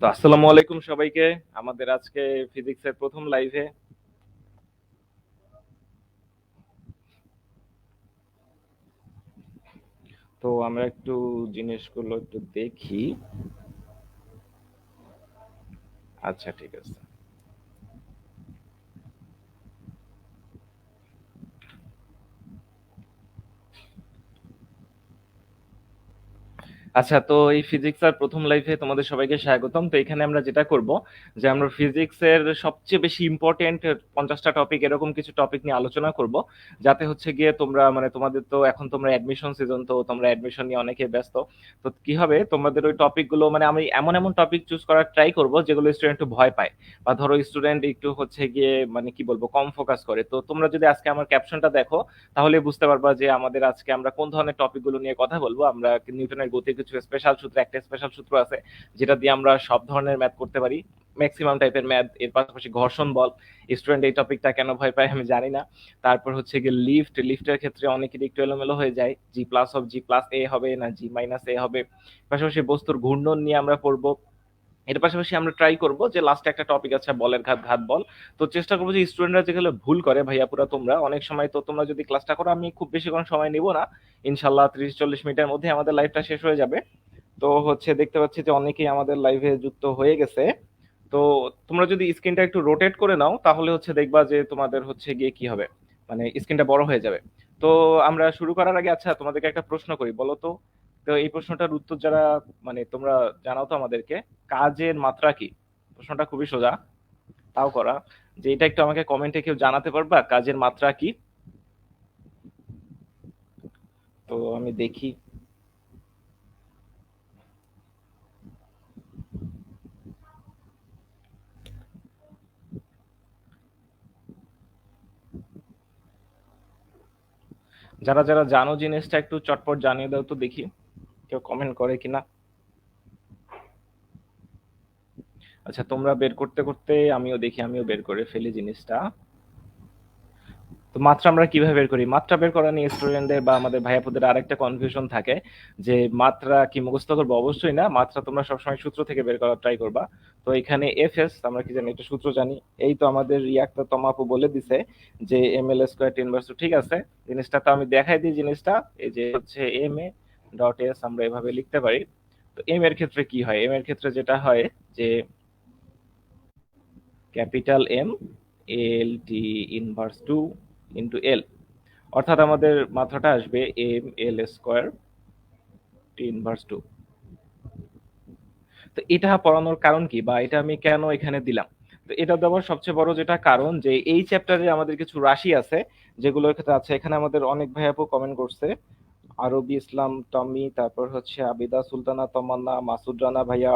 তো আসসালামু আলাইকুম সবাইকে। আমাদের আজকে ফিজিক্সের প্রথম লাইভে। তো আমরা একটু জিনিসগুলো একটু দেখি। আচ্ছা, ঠিক আছে। আচ্ছা, তো এই ফিজিক্সের প্রথম লাইফে তোমাদের সবাইকে স্বাগতম। তো এখানে আমরা যেটা করব যে আমরা ফিজিক্সের সবচেয়ে বেশি ইম্পর্টেন্ট 50টা টপিক এরকম কিছু টপিক নিয়ে আলোচনা করব, যাতে হচ্ছে গিয়ে তোমরা মানে তোমাদের তো এখন তোমরা অ্যাডমিশন সিজন, তো তোমরা অ্যাডমিশন নিয়ে অনেকে ব্যস্ত। তো কি হবে, তোমাদের ওই টপিকগুলো মানে আমি এমন এমন টপিক চুজ করার ট্রাই করব যেগুলো স্টুডেন্ট একটু ভয় পায়, বা ধরো স্টুডেন্ট একটু হচ্ছে গিয়ে মানে কি বলবো কম ফোকাস করে। তো তোমরা যদি আজকে আমার ক্যাপশনটা দেখো তাহলে বুঝতে পারবা যে আমাদের আজকে আমরা কোন ধরনের টপিকগুলো নিয়ে কথা বলবো। আমরা নিউটনের গতির কিছু স্পেশাল সূত্র, একটা স্পেশাল সূত্র আছে যেটা দিয়ে আমরা সব ধরনের ম্যাথ করতে পারি, ম্যাক্সিমাম টাইপের ম্যাথ। এর পাশাপাশি ঘর্ষণ বল, স্টুডেন্ট এই টপিকটা কেন ভয় পায় আমি জানি না। তারপর হচ্ছে গিয়ে লিফটের ক্ষেত্রে অনেকেরই একটু এলোমেলো হয়ে যায়, G plus of G plus এ হবে না জি মাইনাস এ হবে। পাশাপাশি বস্তুর ঘূর্ণন নিয়ে আমরা পড়বো। এর পাশাপাশি আমরা ট্রাই করব যে লাস্টে একটা টপিক আছে বলের ঘাত ঘাত বল। তো চেষ্টা করবো যে স্টুডেন্টরা যেগুলো ভুল করে, ভাইয়া পুরা তোমরা অনেক সময় তো তোমরা যদি ক্লাসটা করো, আমি খুব বেশি কোনো সময় নিব না, ইনশাল্লাহ 30-40 মিনিটের মধ্যে আমাদের লাইভটা শেষ হয়ে যাবে। তো হচ্ছে দেখতে পাচ্ছি যে অনেকেই আমাদের লাইভে যুক্ত হয়ে গেছে। তো তোমরা যদি স্ক্রিনটা একটু রোটেট করে নাও তাহলে হচ্ছে দেখবা যে তোমাদের হচ্ছে গিয়ে কি হবে, মানে স্ক্রিনটা বড় হয়ে যাবে। তো আমরা শুরু করার আগে আচ্ছা তোমাদেরকে একটা প্রশ্ন করি, বলো তো। তো এই প্রশ্নটার উত্তর যারা মানে তোমরা জানাও তো আমাদেরকে, কাজের মাত্রা কি? প্রশ্নটা খুবই সোজা, তাও করা, যে এটা একটু আমাকে কমেন্টে কেউ জানাতে পারবা কাজের মাত্রা কি? তো আমি দেখি। যারা যারা জানো জিনিসটা একটু চটপট জানিয়ে দাও তো দেখি কেউ কমেন্ট করে কিনা। আচ্ছা, তোমরা বের করতে করতে আমিও দেখি, আমিও বের করে ফেলি জিনিসটা। তো মাত্রা আমরা কিভাবে বের করি? মাত্রা বের করা নিয়ে স্টুডেন্টদের বা আমাদের ভাইয়াপুদের আরেকটা কনফিউশন থাকে যে মাত্রা কি মুখস্থ করবো? অবশ্যই না, মাত্রা তোমরা সবসময় সূত্র থেকে বের করার ট্রাই করবা। তো এখানে এফ এস আমরা কি জানি, একটা সূত্র জানি। এই তো আমাদের রিয়াক্টর তমাপু বলে দিছে যে M L square T inverse, ঠিক আছে। জিনিসটা তো আমি দেখাই দিই জিনিসটা। এই যে হচ্ছে এম এ ডট এস আমরা এভাবে লিখতে পারি। তো এম এর ক্ষেত্রে কি হয়, এম এর ক্ষেত্রে যেটা হয় যে capital M L T inverse two into L, অর্থাৎ আমাদের মাত্রাটা আসবে M L square T inverse two. তো এটা পড়ানোর কারণ কি, বা এটা আমি কেন এখানে দিলাম? তো এটা দেওয়ার সবচেয়ে বড় যেটা কারণ, যে এই চ্যাপ্টারে আমাদের কিছু রাশি আছে যেগুলোর ক্ষেত্রে আছে। এখানে আমাদের অনেক ভাই আপু কমেন্ট করছে, আরবি ইসলাম টমি, তারপর হচ্ছে আবিদা সুলতানা, তমান্না, মাসুদ রানা ভাইয়া।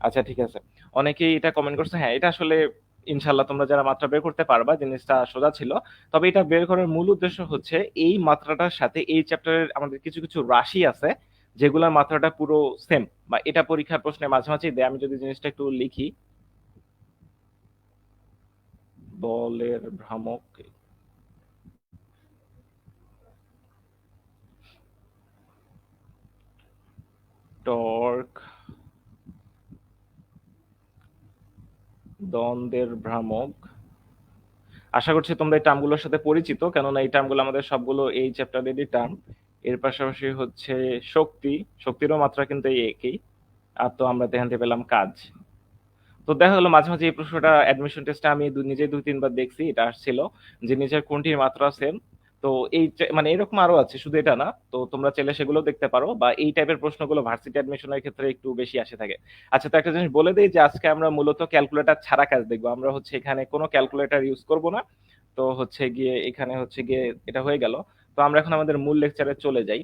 আচ্ছা, ঠিক আছে। অনেকেই এটা কমেন্ট করছে, হ্যাঁ এটা আসলে ইনশাল্লাহ তোমরা যারা মাত্রা বের করতে পারবা জিনিসটা সোজা ছিল। তবে এটা বের করার মূল উদ্দেশ্য হচ্ছে এই মাত্রাটার সাথে এই চ্যাপ্টারের আমাদের কিছু কিছু রাশি আছে যেগুলোর মাত্রাটা পুরো সেম, বা এটা পরীক্ষার প্রশ্নে মাঝে মাঝেই দেয়। আমি যদি জিনিসটা একটু লিখি, বলের ভ্রামক, টর্ক, দ্বন্দ্বের ভ্রামক। আশা করছি তোমরা এই টার্মগুলোর সাথে পরিচিত, কেননা এই টার্মগুলো আমাদের সবগুলো এই চ্যাপ্টারেরই টার্ম। এর পাশাপাশি হচ্ছে শক্তি, শক্তিরও মাত্রা কিন্তু এই একই। আর তো আমরা এখান থেকে পেলাম কাজ। তো দেখা গেলো মাঝে মাঝে এই প্রশ্নটা অ্যাডমিশন টেস্টে আমি নিজে 2-3 বার দেখছি, এটা আসছিল যে নিচের কোনটির মাত্রা সেম। তো এই মানে এরকম আরো আছে, শুধু এটা না। তো তোমরা চাইলে সেগুলো দেখতে পারো, বা এই টাইপের প্রশ্নগুলো ভার্সিটি অ্যাডমিশনের ক্ষেত্রে একটু বেশি আসে থাকে। আচ্ছা, তো একটা জিনিস বলে দেই যে আজকে আমরা মূলত ক্যালকুলেটর ছাড়া কাজ দেখবো। আমরা হচ্ছে এখানে কোনো ক্যালকুলেটর ইউজ করব না। তো হচ্ছে গিয়ে এখানে হচ্ছে গিয়ে এটা হয়ে গেল। তো আমরা এখন আমাদের মূল লেকচারে চলে যাই।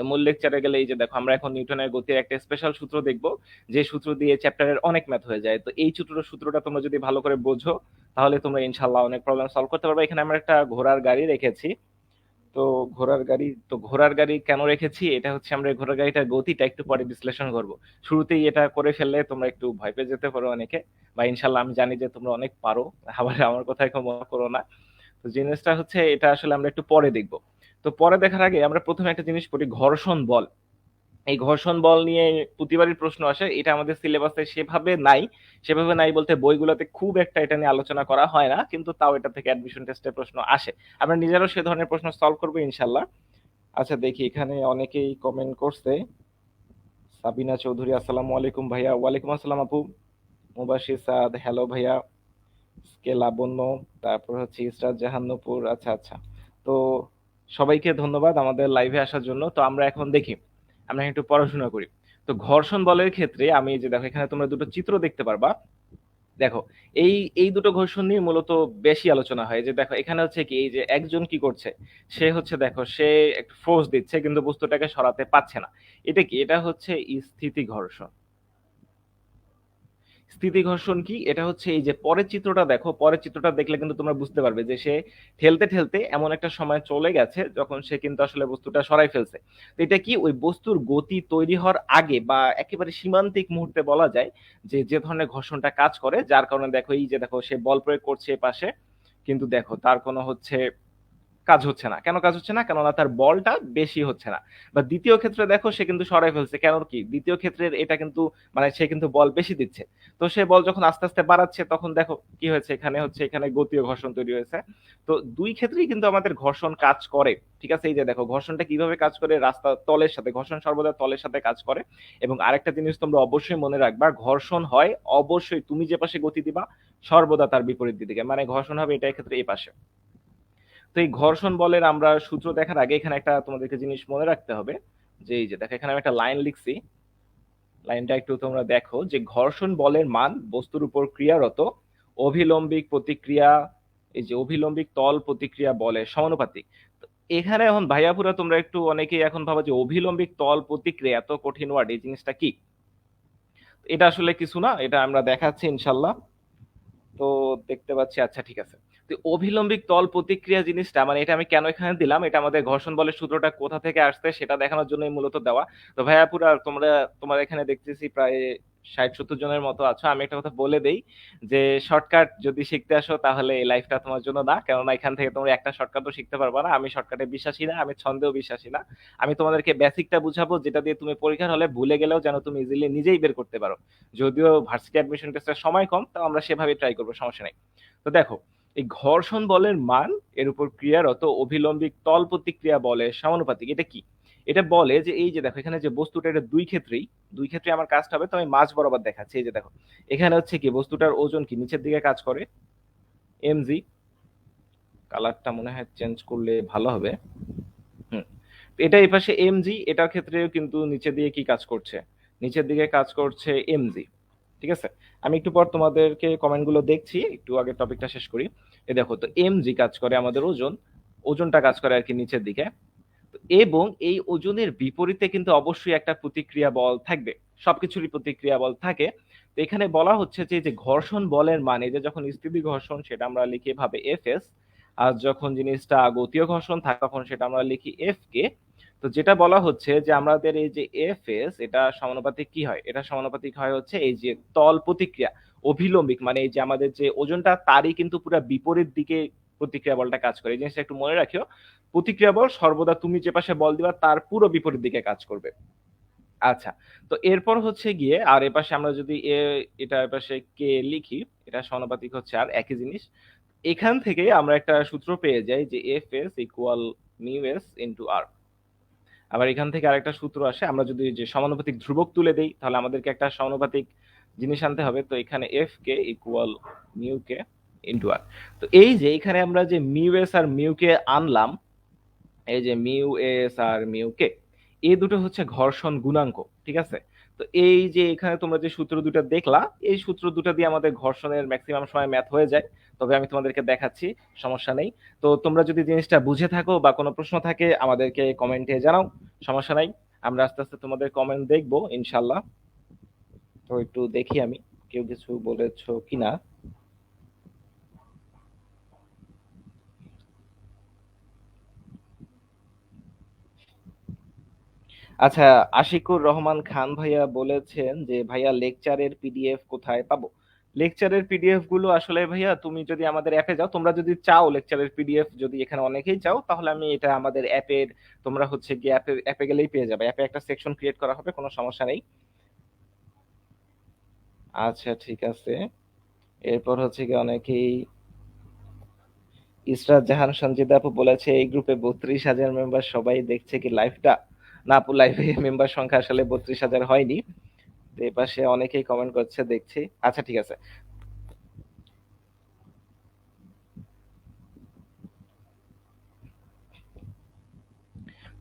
মূল লেকচারে গেলে এই যে দেখো আমরা এখন নিউটনের গতির একটা স্পেশাল সূত্র দেখব, যে সূত্র দিয়ে চ্যাপ্টারের অনেক ম্যাথ হয়ে যায়। তো এই সূত্রটা তোমরা যদি ভালো করে বোঝো তাহলে তোমরা ইনশাল্লাহ অনেক প্রবলেম সলভ করতে পারবে। এখানে আমরা একটা ঘোড়ার গাড়ি রেখেছি। তো ঘোড়ার গাড়ি কেন রেখেছি, এটা হচ্ছে আমরা এই ঘোড়ার গাড়িটার গতিটা একটু পরে বিশ্লেষণ করব। শুরুতেই এটা করে ফেললে তোমরা একটু ভয় পেয়ে যেতে পারো অনেকে, বা ইনশাল্লাহ আমি জানি যে তোমরা অনেক পারো, আবার আমার কথা এখন মনে করো না। তো জিনিসটা হচ্ছে এটা আসলে আমরা একটু পরে দেখব। তো পরে দেখার আগে আমরা প্রথমে একটা জিনিস পড়ি, ঘর্ষণ বল। এই ঘর্ষণ বল নিয়ে প্রতিবারই প্রশ্ন আসে, এটা আমাদের সিলেবাসে সেভাবে নাই। সেভাবে নাই বলতে বইগুলোতে খুব একটা এটা নিয়ে আলোচনা করা হয় না, কিন্তু তাও এটা থেকে অ্যাডমিশন টেস্টের প্রশ্ন আসে। আমরা নিজেরাও সে ধরনের প্রশ্ন সলভ করবো ইনশাল্লাহ। আচ্ছা দেখি এখানে অনেকেই কমেন্ট করছে। সাবিনা চৌধুরী, আসসালামু আলাইকুম ভাইয়া। ওয়ালাইকুম আসসালাম আপু। মুবাশির সাদ, হ্যালো ভাইয়া। কে লাবণ্য, তারপর হচ্ছে ইসরাত জাহান নূপুর। আচ্ছা আচ্ছা। তো সবাইকে ধন্যবাদ আমাদের লাইভে আসার জন্য। তো আমরা এখন দেখি, আমরা একটু পড়াশোনা করি। তো ঘর্ষণ বলের ক্ষেত্রে আমি যে দেখো এখানে তোমরা দুটো চিত্র দেখতে পারবা। দেখো এই এই দুটো ঘর্ষণ নিয়ে মূলত বেশি আলোচনা হয়। যে দেখো এখানে হচ্ছে কি, এই যে একজন কি করছে, সে হচ্ছে দেখো সে একটা ফোর্স দিচ্ছে কিন্তু বস্তুটাকে সরাতে পারছে না। এটা কি? এটা হচ্ছে স্থিতি ঘর্ষণ। স্থিতি ঘর্ষণ কি? এটা হচ্ছে এই যে পরের চিত্রটা দেখো, পরের চিত্রটা দেখলে কিন্তু তোমরা বুঝতে পারবে যে সে ঠেলতে ঠেলতে এমন একটা সময় চলে গেছে যখন সে কিন্তু আসলে বস্তুটা সরাই ফেলছে। তো এটা কি, ওই বস্তুর গতি তৈরি হওয়ার আগে বা একেবারে সীমান্তিক মুহূর্তে বলা যায় যে যে ধরনের ঘর্ষণটা কাজ করে, যার কারণে দেখো এই যে দেখো সে বল প্রয়োগ করছে এ পাশে, কিন্তু দেখো তার কোনো হচ্ছে কাজ হচ্ছে না। কেন কাজ হচ্ছে না? কেননা তার বলটা বেশি হচ্ছে না। বা দ্বিতীয় ক্ষেত্রে দেখো সে কিন্তু সরাই ফেলছে। কেন কি? দ্বিতীয় ক্ষেত্রের এটা কিন্তু মানে সে কিন্তু বল বেশি দিচ্ছে। তো সে বল যখন আস্তে আস্তে বাড়াচ্ছে তখন দেখো কি হয়েছে, এখানে হচ্ছে এখানে গতীয় ঘর্ষণ তৈরি হয়েছে। তো দুই ক্ষেত্রেই কিন্তু আমাদের ঘর্ষণ কাজ করে। ঠিক আছে? এই যে দেখো ঘর্ষণটা কিভাবে কাজ করে, রাস্তা তলের সাথে, ঘর্ষণ সর্বদা তলের সাথে কাজ করে। এবং আরেকটা জিনিস তোমরা অবশ্যই মনে রাখবা, ঘর্ষণ হয় অবশ্যই তুমি যে পাশে গতি দিবা সর্বদা তার বিপরীত দিকে, মানে ঘর্ষণ হবে এটা ক্ষেত্রে এই পাশে। তো এই ঘর্ষণ বলের আমরা সূত্র দেখার আগে এখানে একটা তোমাদেরকে জিনিস মনে রাখতে হবে। যে এই যে দেখো এখানে আমি একটা লাইন লিখছি, লাইনটা একটু তোমরা দেখো যে ঘর্ষণ বলের মান বস্তুর উপর ক্রিয়ারত অভিলম্বিক প্রতিক্রিয়া, এই যে অভিলম্বিক তল প্রতিক্রিয়া বলের সমানুপাতিক। তো এখানে এখন ভাইয়াপুরা তোমরা একটু অনেকেই এখন ভাবো যে অভিলম্বিক তল প্রতিক্রিয়া, এত কঠিন ওয়ার্ড, এই জিনিসটা কি? এটা আসলে কিছু না, এটা আমরা দেখাচ্ছি ইনশাল্লাহ। তো দেখতে পাচ্ছি, আচ্ছা ঠিক আছে। তো অভিলম্বিক তল প্রতিক্রিয়া জিনিসটা মানে এটা আমি কেন এখানে দিলাম, এটা আমাদের ঘর্ষণ বলের সূত্রটা কোথা থেকে আসছে সেটা দেখানোর জন্যই মূলত দেওয়া। তো ভাইয়া পুরা তোমরা, তোমার এখানে দেখতেছি প্রায় 60-70 জনের মতো আছো। আমি একটা কথা বলে দেই যে শর্টকাট যদি শিখতে আসো তাহলে এই লাইফটা তোমার জন্য না, কেননা এখান থেকে তোমরা একটা শর্টকাটও শিখতে পারবা না। আমি শর্টকাটে বিশ্বাসী না, আমি ছন্দেও বিশ্বাসী না। আমি তোমাদেরকে বেসিকটা বুঝাবো যেটা দিয়ে তুমি পরীক্ষার হলে ভুলে গেলেও যেন তুমি ইজিলি নিজেই বের করতে পারো। যদিও ভার্সিটি অ্যাডমিশন টেস্টের সময় কম, তাও আমরা সেভাবে ট্রাই করবো, সমস্যা নাই। তো দেখো এই ঘর্ষণ বলের মান এর উপর ক্রিয়ারত অভিলম্বিক তল প্রতিক্রিয়া বলের সমানুপাতিক। এটা কি? এটা বলে যে এই যে দেখো এখানে যে বস্তুটা, এটা দুই ক্ষেত্রে আমার কাজটা হবে। তো আমি মাঝ বরাবর দেখাচ্ছি। এই যে দেখো এখানে হচ্ছে কি, বস্তুটার ওজন কি নিচের দিকে কাজ করে, এমজি। কালারটা মনে হয় চেঞ্জ করলে ভালো হবে। হুম। এটা এই পাশে এমজি, এটার ক্ষেত্রেও কিন্তু নিচের দিকে কি কাজ করছে, নিচের দিকে কাজ করছে এমজি। ঠিক আছে? আমি একটু পর তোমাদেরকে কমেন্ট গুলো দেখছি, একটু আগে টপিকটা শেষ করি। এই দেখো তো এমজি কাজ করে আমাদের ওজন, ওজনটা কাজ করে আর কি নিচের দিকে। এবং এই ওজনের বিপরীতে কিন্তু অবশ্যই একটা প্রতিক্রিয়া বল থাকবে। সবকিছুরই প্রতিক্রিয়া বল থাকে। তো এখানে বলা হচ্ছে যে যে ঘর্ষণ বলের মানে যে যখন স্থিতি ঘর্ষণ সেটা আমরা লিখি ভাবে এফ এস, আর যখন জিনিসটা গতীয় ঘর্ষণ থাকে তখন সেটা আমরা লিখি এফ কে। তো যেটা বলা হচ্ছে যে আমাদের এই যে এফ এস, এটা সমানুপাতিক কি হয়, এটা সমানুপাতিক হয় হচ্ছে এই যে তল প্রতিক্রিয়া অভিলম্বিক, মানে এই যে আমাদের যে ওজনটা তারই কিন্তু পুরো বিপরীত দিকে প্রতিক্রিয়া বলটা কাজ করে। এই জিনিসটা একটু মনে রাখিও, প্রতিক্রিয়া বল সর্বদা তুমি যে পাশে বল দিবা তার পুরো বিপরীত দিকে কাজ করবে। আচ্ছা, তো এরপর হচ্ছে গিয়ে আর এপাশে আমরা যদি এটা এপাশে কে লিখি, এটা সমানুপাতিক হচ্ছে আর একই জিনিস। এখান থেকে আমরা একটা সূত্র পেয়ে যাই যে F S equal mu S into R. আবার এখান থেকে আরেকটা সূত্র আসে, আমরা যদি যে সমানুপাতিক ধ্রুবক তুলে দেই তাহলে আমাদেরকে একটা সমানুপাতিক জিনিস আনতে হবে। তো এখানে এফ কে ইকুয়াল মিউ কে ইন্টু আর। তো এই যে এখানে আমরা যে মিউ এস আর মিউ কে আনলাম, এই যে মিউ এস আর মিউ কে, এই দুটো হচ্ছে ঘর্ষণ গুণাঙ্ক। ঠিক আছে? তো এই যে এখানে তোমরা যে সূত্র দুটো দেখলা, এই সূত্র দুটো দিয়ে আমাদের ঘর্ষণের ম্যাক্সিমাম সময় ম্যাথ হয়ে যায়। তবে আমি তোমাদেরকে দেখাচ্ছি, সমস্যা নেই। তো তোমরা যদি জিনিসটা বুঝে থাকো বা কোনো প্রশ্ন থাকে আমাদেরকে কমেন্টে জানাও, সমস্যা নাই। আমরা আস্তে আস্তে তোমাদের কমেন্ট দেখবো ইনশাল্লাহ। তো একটু দেখি আমি কেউ কিছু বলেছো কিনা। আচ্ছা, আশিকুর রহমান খান ভাইয়া বলেছেন যে ভাইয়া লেকচারের পিডিএফ কোথায় পাবো? লেকচারের পিডিএফ গুলো আসলে ভাইয়া তুমি যদি আমাদের অ্যাপে যাও, তোমরা যদি চাও লেকচারের পিডিএফ, যদি এখানে অনেকেই চাও, তাহলে আমি এটা আমাদের অ্যাপের, তোমরা হচ্ছে গিয়ে অ্যাপে অ্যাপে গেলেই পেয়ে যাবে। অ্যাপে একটা সেকশন ক্রিয়েট করা হবে, কোনো সমস্যা নেই। আচ্ছা ঠিক আছে। এরপর হচ্ছে গিয়ে অনেকেই, ইসরাত জাহান সঞ্জিদা আপু বলেছে এই গ্রুপে 32,000 মেম্বার, সবাই দেখছে কি লাইভটা? না আপু, লাইভে মেম্বার সংখ্যা আসলে 32,000 হয়নি। তো এই পাশে অনেকেই কমেন্ট করছে, দেখছি। আচ্ছা ঠিক আছে।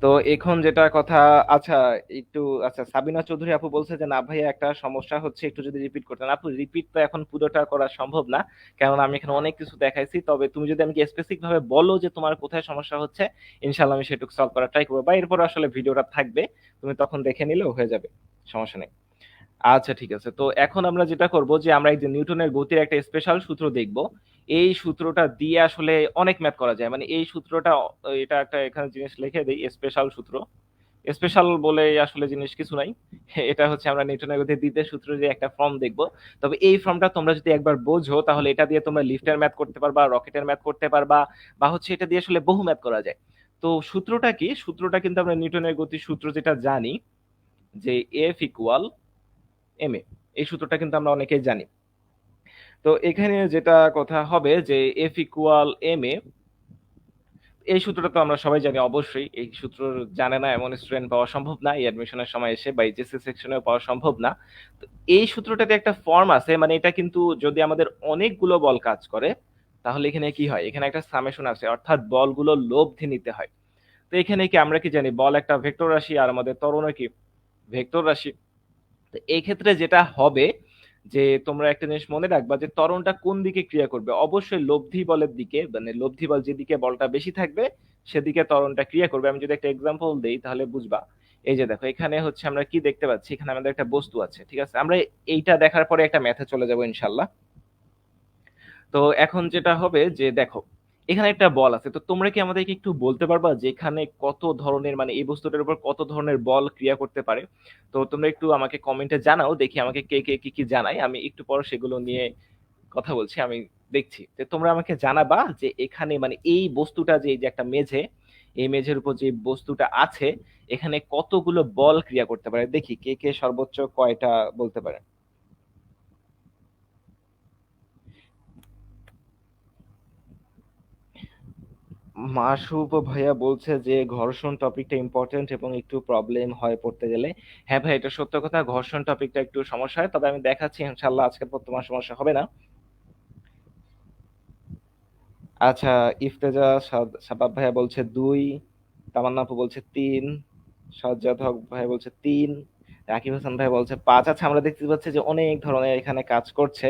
তো এখন যেটা কথা, আচ্ছা একটু, আচ্ছা সাবিনা চৌধুরী আপু বলছে যে না ভাইয়া একটা সমস্যা হচ্ছে, একটু যদি রিপিট করতেন। আপু রিপিট তো এখন পুরোটা করা সম্ভব না, কারণ আমি এখানে অনেক কিছু দেখাইছি। তবে তুমি যদি আমাকে স্পেসিফিক ভাবে বলো যে তোমার কোথায় সমস্যা হচ্ছে, ইনশাল্লাহ আমি সেটুকু সলভ করার ট্রাই করবো, বা এরপর আসলে ভিডিওটা থাকবে, তুমি তখন দেখে নিলেও হয়ে যাবে, সমস্যা নেই। আচ্ছা ঠিক আছে। তো এখন আমরা যেটা করব যে আমরা এই যে নিউটনের গতির একটা স্পেশাল সূত্র দেখব। এই সূত্রটা দিয়ে আসলে অনেক ম্যাথ করা যায়, মানে এই সূত্রটা, এটা একটা এখানে জিনিস লিখে দেই, স্পেশাল সূত্র। স্পেশাল বলে আসলে জিনিস কিছু নাই। এটা হচ্ছে আমরা নিউটনের গতির দ্বিতীয় সূত্র যে একটা ফর্ম দেখব। তবে এই ফর্মটা তোমরা যদি একবার বোঝো, তাহলে এটা দিয়ে তোমরা লিফটের ম্যাথ করতে পারবা, রকেটের ম্যাথ করতে পারবা, বা হচ্ছে এটা দিয়ে আসলে বহু ম্যাথ করা যায়। তো সূত্রটা কি? সূত্রটা কিন্তু আমরা নিউটনের গতির সূত্র যেটা জানি, যে এফ ইকুয়াল এম এ, এই সূত্রটা কিন্তু আমরা অনেকেই জানি। তো এখানে যেটা কথা হবে যে এফ ইকুয়াল এম এ, এই সূত্রটা তো আমরা সবাই জানি অবশ্যই। এই সূত্র জানে না এমন স্টুডেন্ট পাওয়া সম্ভব না, এই অ্যাডমিশনের সময় এসে বা এইচএসসি সেকশনেও পাওয়া সম্ভব না। তো এই সূত্রটাতে একটা ফর্ম আছে, মানে এটা কিন্তু যদি আমাদের অনেকগুলো বল কাজ করে, তাহলে এখানে কি হয়, এখানে একটা সামেশন আছে, অর্থাৎ বলগুলো লব্ধি নিতে হয়। তো এখানে কি আমরা কি জানি, বল একটা ভেক্টর রাশি, আর আমাদের ত্বরণও কি ভেক্টর রাশি। তো এই ক্ষেত্রে যেটা হবে, যে তোমরা একটা জিনিস মনে রাখবা যে ত্বরণটা কোন দিকে ক্রিয়া করবে, অবশ্যই লব্ধি বলের দিকে, মানে লব্ধি বল যেদিকে বলটা বেশি থাকবে সেদিকে ত্বরণটা ক্রিয়া করবে। আমি যদি একটা এক্সাম্পল দেই তাহলে বুঝবা। এই যে দেখো, এখানে হচ্ছে আমরা কি দেখতে পাচ্ছি, এখানে আমাদের একটা বস্তু আছে, ঠিক আছে? আমরা এইটা দেখার পরে একটা ম্যাথে চলে যাবো ইনশাল্লাহ। তো এখন যেটা হবে যে দেখো, এখানে একটা বল আছে, তো তোমরা কি আমাদেরকে একটু বলতে পারবা যে এখানে কত ধরনের, মানে এই বস্তুটার উপর কত ধরনের বল ক্রিয়া করতে পারে? তো তোমরা একটু আমাকে কমেন্টে জানাও, দেখি আমাকে কে কে কি কি জানায়, আমি একটু পর সেগুলো নিয়ে কথা বলছি। আমি দেখছি যে তোমরা আমাকে জানাবা যে এখানে, মানে এই বস্তুটা, যে এই যে একটা মেঝে, এই মেঝের উপর যে বস্তুটা আছে, এখানে কতগুলো বল ক্রিয়া করতে পারে, দেখি কে কে সর্বোচ্চ কয়টা বলতে পারে। মাসুব ভাইয়া বলছে যে ঘর্ষণ টপিকটা ইম্পর্টেন্ট এবং একটু প্রবলেম হয় পড়তে গেলে। হ্যাঁ ভাই, এটা সত্য কথা, ঘর্ষণ টপিকটা একটু সমস্যা হয়, তবে আমি দেখাচ্ছি ইনশাল্লাহ আজকের পর তোমার সমস্যা হবে না। আচ্ছা, ইফতেজা সাবাব ভাইয়া বলছে 2, তামান্না আপু বলছে 3, সাজ্জাদ হক ভাই বলছে 3, রাকিব হাসান ভাই বলছে 5। আচ্ছা, আমরা দেখতে পাচ্ছি যে অনেক ধরনের এখানে কাজ করছে।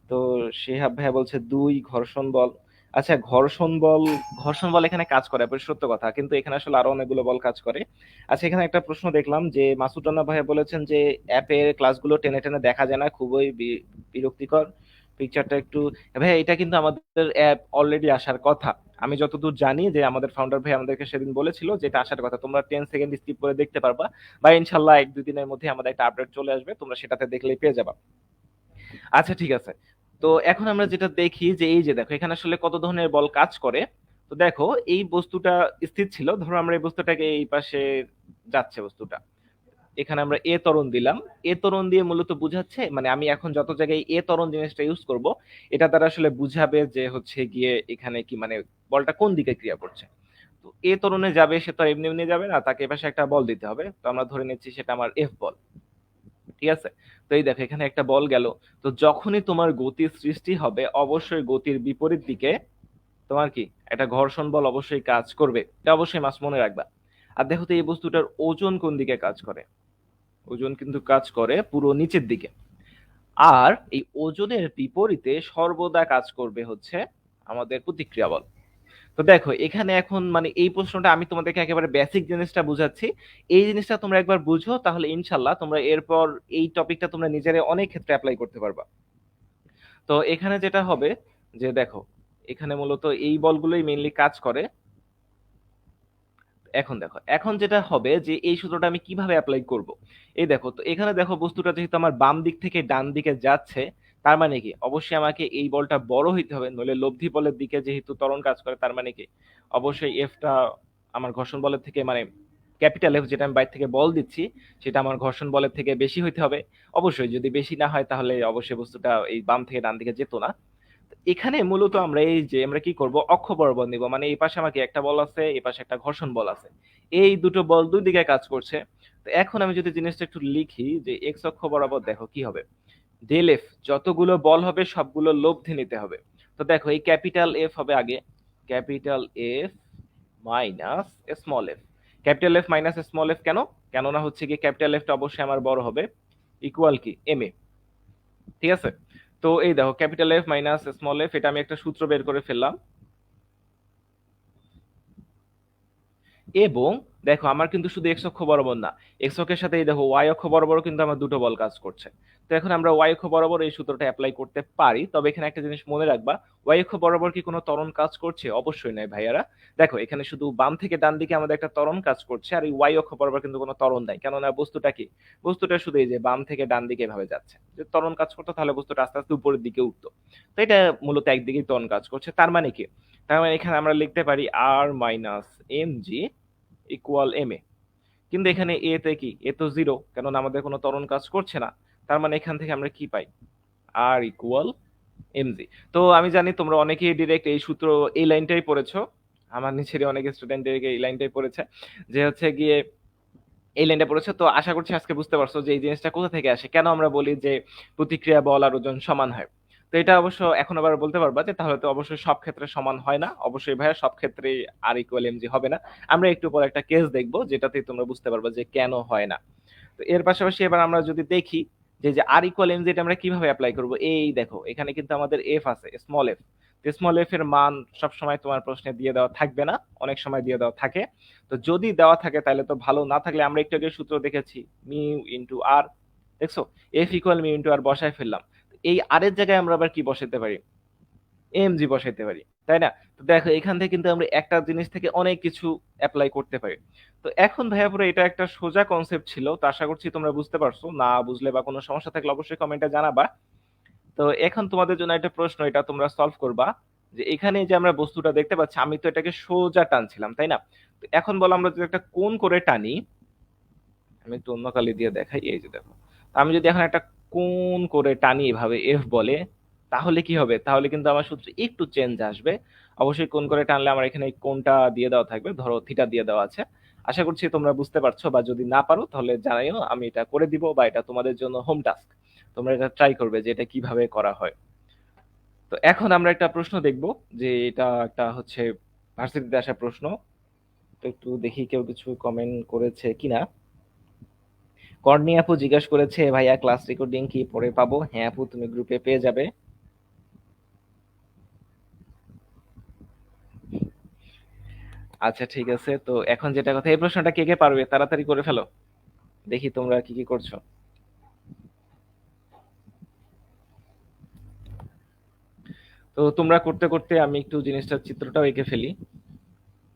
তো শিহাব ভাইয়া বলছে 2 ঘর্ষণ বল। আচ্ছা, ঘর্ষণ বল এখানে কাজ করে, বেশ সত্য কথা, কিন্তু এখানে আসলে আরো অনেকগুলো বল কাজ করে। আচ্ছা, এখানে একটা প্রশ্ন দেখলাম যে মাসুদ রানা ভাইয়া বলেছেন যে অ্যাপের ক্লাসগুলো টেনে টেনে দেখা যায় না, খুবই বিরক্তিকর পিকচারটা একটু। ভাই, এটা কিন্তু আমাদের অ্যাপ অলরেডি আসার কথা। আমি যতদূর জানি যে আমাদের ফাউন্ডার ভাই আমাদেরকে সেদিন বলেছিল যে এটা আসার কথা, তোমরা 10 সেকেন্ড স্কিপ করে দেখতে পারবা, বা ইনশাল্লাহ 1-2 দিনের মধ্যে আমাদের একটা আপডেট চলে আসবে, তোমরা সেটাতে দেখলেই পেয়ে যাবা। আচ্ছা ঠিক আছে। তো এখন আমরা যেটা দেখি যে এই যে দেখো, এখানে আসলে কত ধরনের বল কাজ করে। তো দেখো, এই বস্তুটা স্থির ছিল, ধরো আমরা এই বস্তুটাকে এই পাশে যাচ্ছে বস্তুটা, এখানে আমরা এ ত্বরণ দিলাম। এ ত্বরণ দিয়ে মূলত বুঝাচ্ছে, মানে আমি এখন যত জায়গায় এ ত্বরণ জিনিসটা ইউজ করব, এটা দ্বারা আসলে বুঝাবে যে হচ্ছে গিয়ে এখানে কি, মানে বলটা কোন দিকে ক্রিয়া করছে। তো এ ত্বরণে যাবে, সে তো আর এমনি এমনি যাবে না, তাকে এপাশে একটা বল দিতে হবে, তো আমরা ধরে নিচ্ছি সেটা আমার এফ বল। ঠিক আছে? তো এই দেখো, এখানে একটা বল গেল। তো যখনই তোমার গতির সৃষ্টি হবে, অবশ্যই গতির বিপরীত দিকে তোমার কি একটা ঘর্ষণ বল অবশ্যই কাজ করবে, এটা অবশ্যই মাস মনে রাখবা। আর দেখো তো, এই বস্তুটার ওজন কোন দিকে কাজ করে? ওজন কিন্তু কাজ করে পুরো নিচের দিকে। আর এই ওজনের বিপরীতে সর্বদা কাজ করবে হচ্ছে আমাদের প্রতিক্রিয়া বল। তো দেখো, এখানে এখন মানে এই প্রশ্নটা আমি তোমাদেরকে একেবারে বেসিক জিনিসটা বুঝাচ্ছি। এই জিনিসটা তোমরা একবার বুঝো, তাহলে ইনশাল্লাহ তোমরা এরপর এই টপিকটা তোমরা নিজেরা অনেক ক্ষেত্রে অ্যাপ্লাই করতে পারবা। তো এখানে যেটা হবে যে দেখো, এখানে মূলত এই বলগুলোই মেইনলি কাজ করে। এখন দেখো, এখন যেটা হবে যে এই সূত্রটা আমি কিভাবে অ্যাপ্লাই করব। এই দেখো, তো এখানে দেখো বস্তুটা যেহেতু আমার বাম দিক থেকে ডান দিকে যাচ্ছে, তার মানে কি অবশ্যই আমাকে এই বলটা বড় হইতে হবে, নইলে লব্ধি বলের দিকে যেহেতু ত্বরণ কাজ করে, তার মানে কি অবশ্যই এফটা আমার ঘর্ষণ বলের থেকে মানে ক্যাপিটাল এফ যেটা আমি বাইরে থেকে বল দিচ্ছি সেটা আমার ঘর্ষণ বলের থেকে বেশি হইতে হবে। অবশ্যই যদি বেশি না হয় তাহলে অবশ্যই বস্তুটা এই বাম থেকে ডান দিকে যেত না। এখানে মূলত আমরা এই যে আমরা কি করব, অক্ষ বরাবর নিব, মানে এই পাশে আমাকে একটা বল আছে, এই পাশে একটা ঘর্ষণ বল আছে, এই দুটো বল দুই দিকে কাজ করছে। তো এখন আমি যদি জিনিসটা একটু লিখি যে এক্স অক্ষ বরাবর দেখো কি হবে, ডেল এফ যতগুলো বল হবে সবগুলো লব্ধি নিতে হবে। তো দেখো এই ক্যাপিটাল এফ হবে আগে, capital F minus small F. Capital F minus small F কেন, কেননা হচ্ছে কি ক্যাপিটাল এফটা অবশ্যই আমার বড় হবে, ইকুয়াল কি এম এ। ঠিক আছে, তো এই দেখো capital F minus small F, এটা আমি একটা সূত্র বের করে ফেললাম। এবং দেখো আমার কিন্তু শুধু এক্স অক্ষ বরাবর না, এক্স অক্ষের সাথে এই দেখো ওয়াই অক্ষ বরাবরও কিন্তু আমার দুটো বল কাজ করছে। তো এখন আমরা ওয়াই অক্ষ বরাবর এই সূত্রটা অ্যাপ্লাই করতে পারি, তবে এখানে একটা জিনিস মনে রাখবা, ওয়াই অক্ষ বরাবর কি কোনো ত্বরণ কাজ করছে? অবশ্যই নয় ভাইয়ারা। দেখো এখানে শুধু বাম থেকে ডান দিকে আমাদের একটা ত্বরণ কাজ করছে, আর এই ওয়াই অক্ষ বরাবর কিন্তু কোনো ত্বরণ নাই, কেননা বস্তুটা কি, বস্তুটা শুধু এই যে বাম থেকে ডান দিকে এভাবে যাচ্ছে। যদি ত্বরণ কাজ করতো তাহলে বস্তুটা আস্তে আস্তে উপরের দিকে উঠতো। তো এটা মূলত একদিকেই ত্বরণ কাজ করছে, তার মানে কি, তার মানে এখানে আমরা লিখতে পারি R minus M G equal M A. কিন্তু এখানে এ তে কি, এ তো জিরো, কেননা আমাদের কোনো ত্বরণ কাজ করছে না। তার মানে এখান থেকে আমরা কি পাই, আর ইকুয়াল এম জি। তো আমি জানি তোমরা অনেকেই ডিরেক্ট এই সূত্র এই লাইনটাই পড়েছো, আমার নিচেরই অনেক স্টুডেন্ট এই লাইনটাই পড়েছে, যে হচ্ছে গিয়ে এই লাইনটা পড়েছে। তো আশা করছি আজকে বুঝতে পারছো যে এই জিনিসটা কোথা থেকে আসে, কেন আমরা বলি যে প্রতিক্রিয়া বল আর ওজন সমান হয়। তো এটা অবশ্য এখন আবার বলতে পারবা যে তাহলে তো অবশ্যই সব ক্ষেত্রে সমান হয় না, অবশ্যই ভাইয়া সব ক্ষেত্রে আর ইকুয়াল এমজি হবে না। আমরা একটু পরে একটা কেস দেখবো যেটাতে তোমরা বুঝতে পারবা যে কেন হয় না। তো এর পাশাপাশি এবার আমরা যদি দেখি যে আর ইকুয়াল এমজি এটা আমরা কিভাবে অ্যাপ্লাই করব, এই দেখো এখানে কিন্তু আমাদের এফ আছে, স্মল এফ। স্মল এফ এর মান সব সময় তোমার প্রশ্নে দিয়ে দেওয়া থাকবে না, অনেক সময় দিয়ে দেওয়া থাকে। তো যদি দেওয়া থাকে তাহলে তো ভালো, না থাকলে আমরা একটু আগে সূত্র দেখেছি, মিউ ইনটু আর, দেখছো এফ ইকুয়াল মিউ ইনটু আর বসায় ফেললাম। এই আর এর জায়গায় আমরা আবার কি বসাতে পারি, এমজি বসাইতে পারি, তাই না? তো দেখো এখান থেকে কিন্তু আমরা একটা জিনিস থেকে অনেক কিছু অ্যাপ্লাই করতে পারি। তো এখন ভাইয়া পুরো এটা একটা সোজা কনসেপ্ট ছিল, তো আশা করছি তোমরা বুঝতে পারছো, না বুঝলে বা কোনো সমস্যা থাকলে অবশ্যই কমেন্টে জানাবা। তো এখন তোমাদের জন্য একটা প্রশ্ন, এটা তোমরা সলভ করবা, যে এখানে যে আমরা বস্তুটা দেখতে পাচ্ছি, আমি তো এটাকে সোজা টানছিলাম, তাই না? তো এখন বলো আমরা যদি একটা কোণ করে টানি, আমি একটু অন্য কালি দিয়ে দেখাই, এই যে দেখো, আমি যদি এখন একটা কোণ করে টানি এভাবে এফ বলে, তাহলে কি হবে, তাহলে কিন্তু আমার সূত্রে একটু চেঞ্জ আসবে। অবশ্যই কোণ করে টানলে আমার এখানে এই কোণটা দিয়ে দেওয়া থাকবে, ধরো থিটা দিয়ে দেওয়া আছে। আশা করছি তোমরা বুঝতে পারছো, বা যদি না পারো তাহলে জানাইও, আমি এটা করে দিব, বা এটা তোমাদের জন্য হোম টাস্ক, তোমরা এটা ট্রাই করবে যে এটা কিভাবে করা হয়। তো এখন আমরা একটা প্রশ্ন দেখব, যে এটা একটা হচ্ছে ভার্সিটিতে আসা প্রশ্ন। তো একটু দেখি কেউ কিছু কমেন্ট করেছে কিনা। কর্ণি আপু জিজ্ঞাসা করেছে, ভাইয়া ক্লাস রেকর্ডিং কি পরে পাবো? হ্যাঁ আপু, তুমি গ্রুপে পেয়ে যাবে। আচ্ছা ঠিক আছে, তো এখন যেটা কথা, এই প্রশ্নটা কে কে পারবে তাড়াতাড়ি করে ফেলো, দেখি তোমরা কি কি করছো। তো তোমরা করতে করতে আমি একটু জিনিসটার চিত্রটাও এঁকে ফেলি।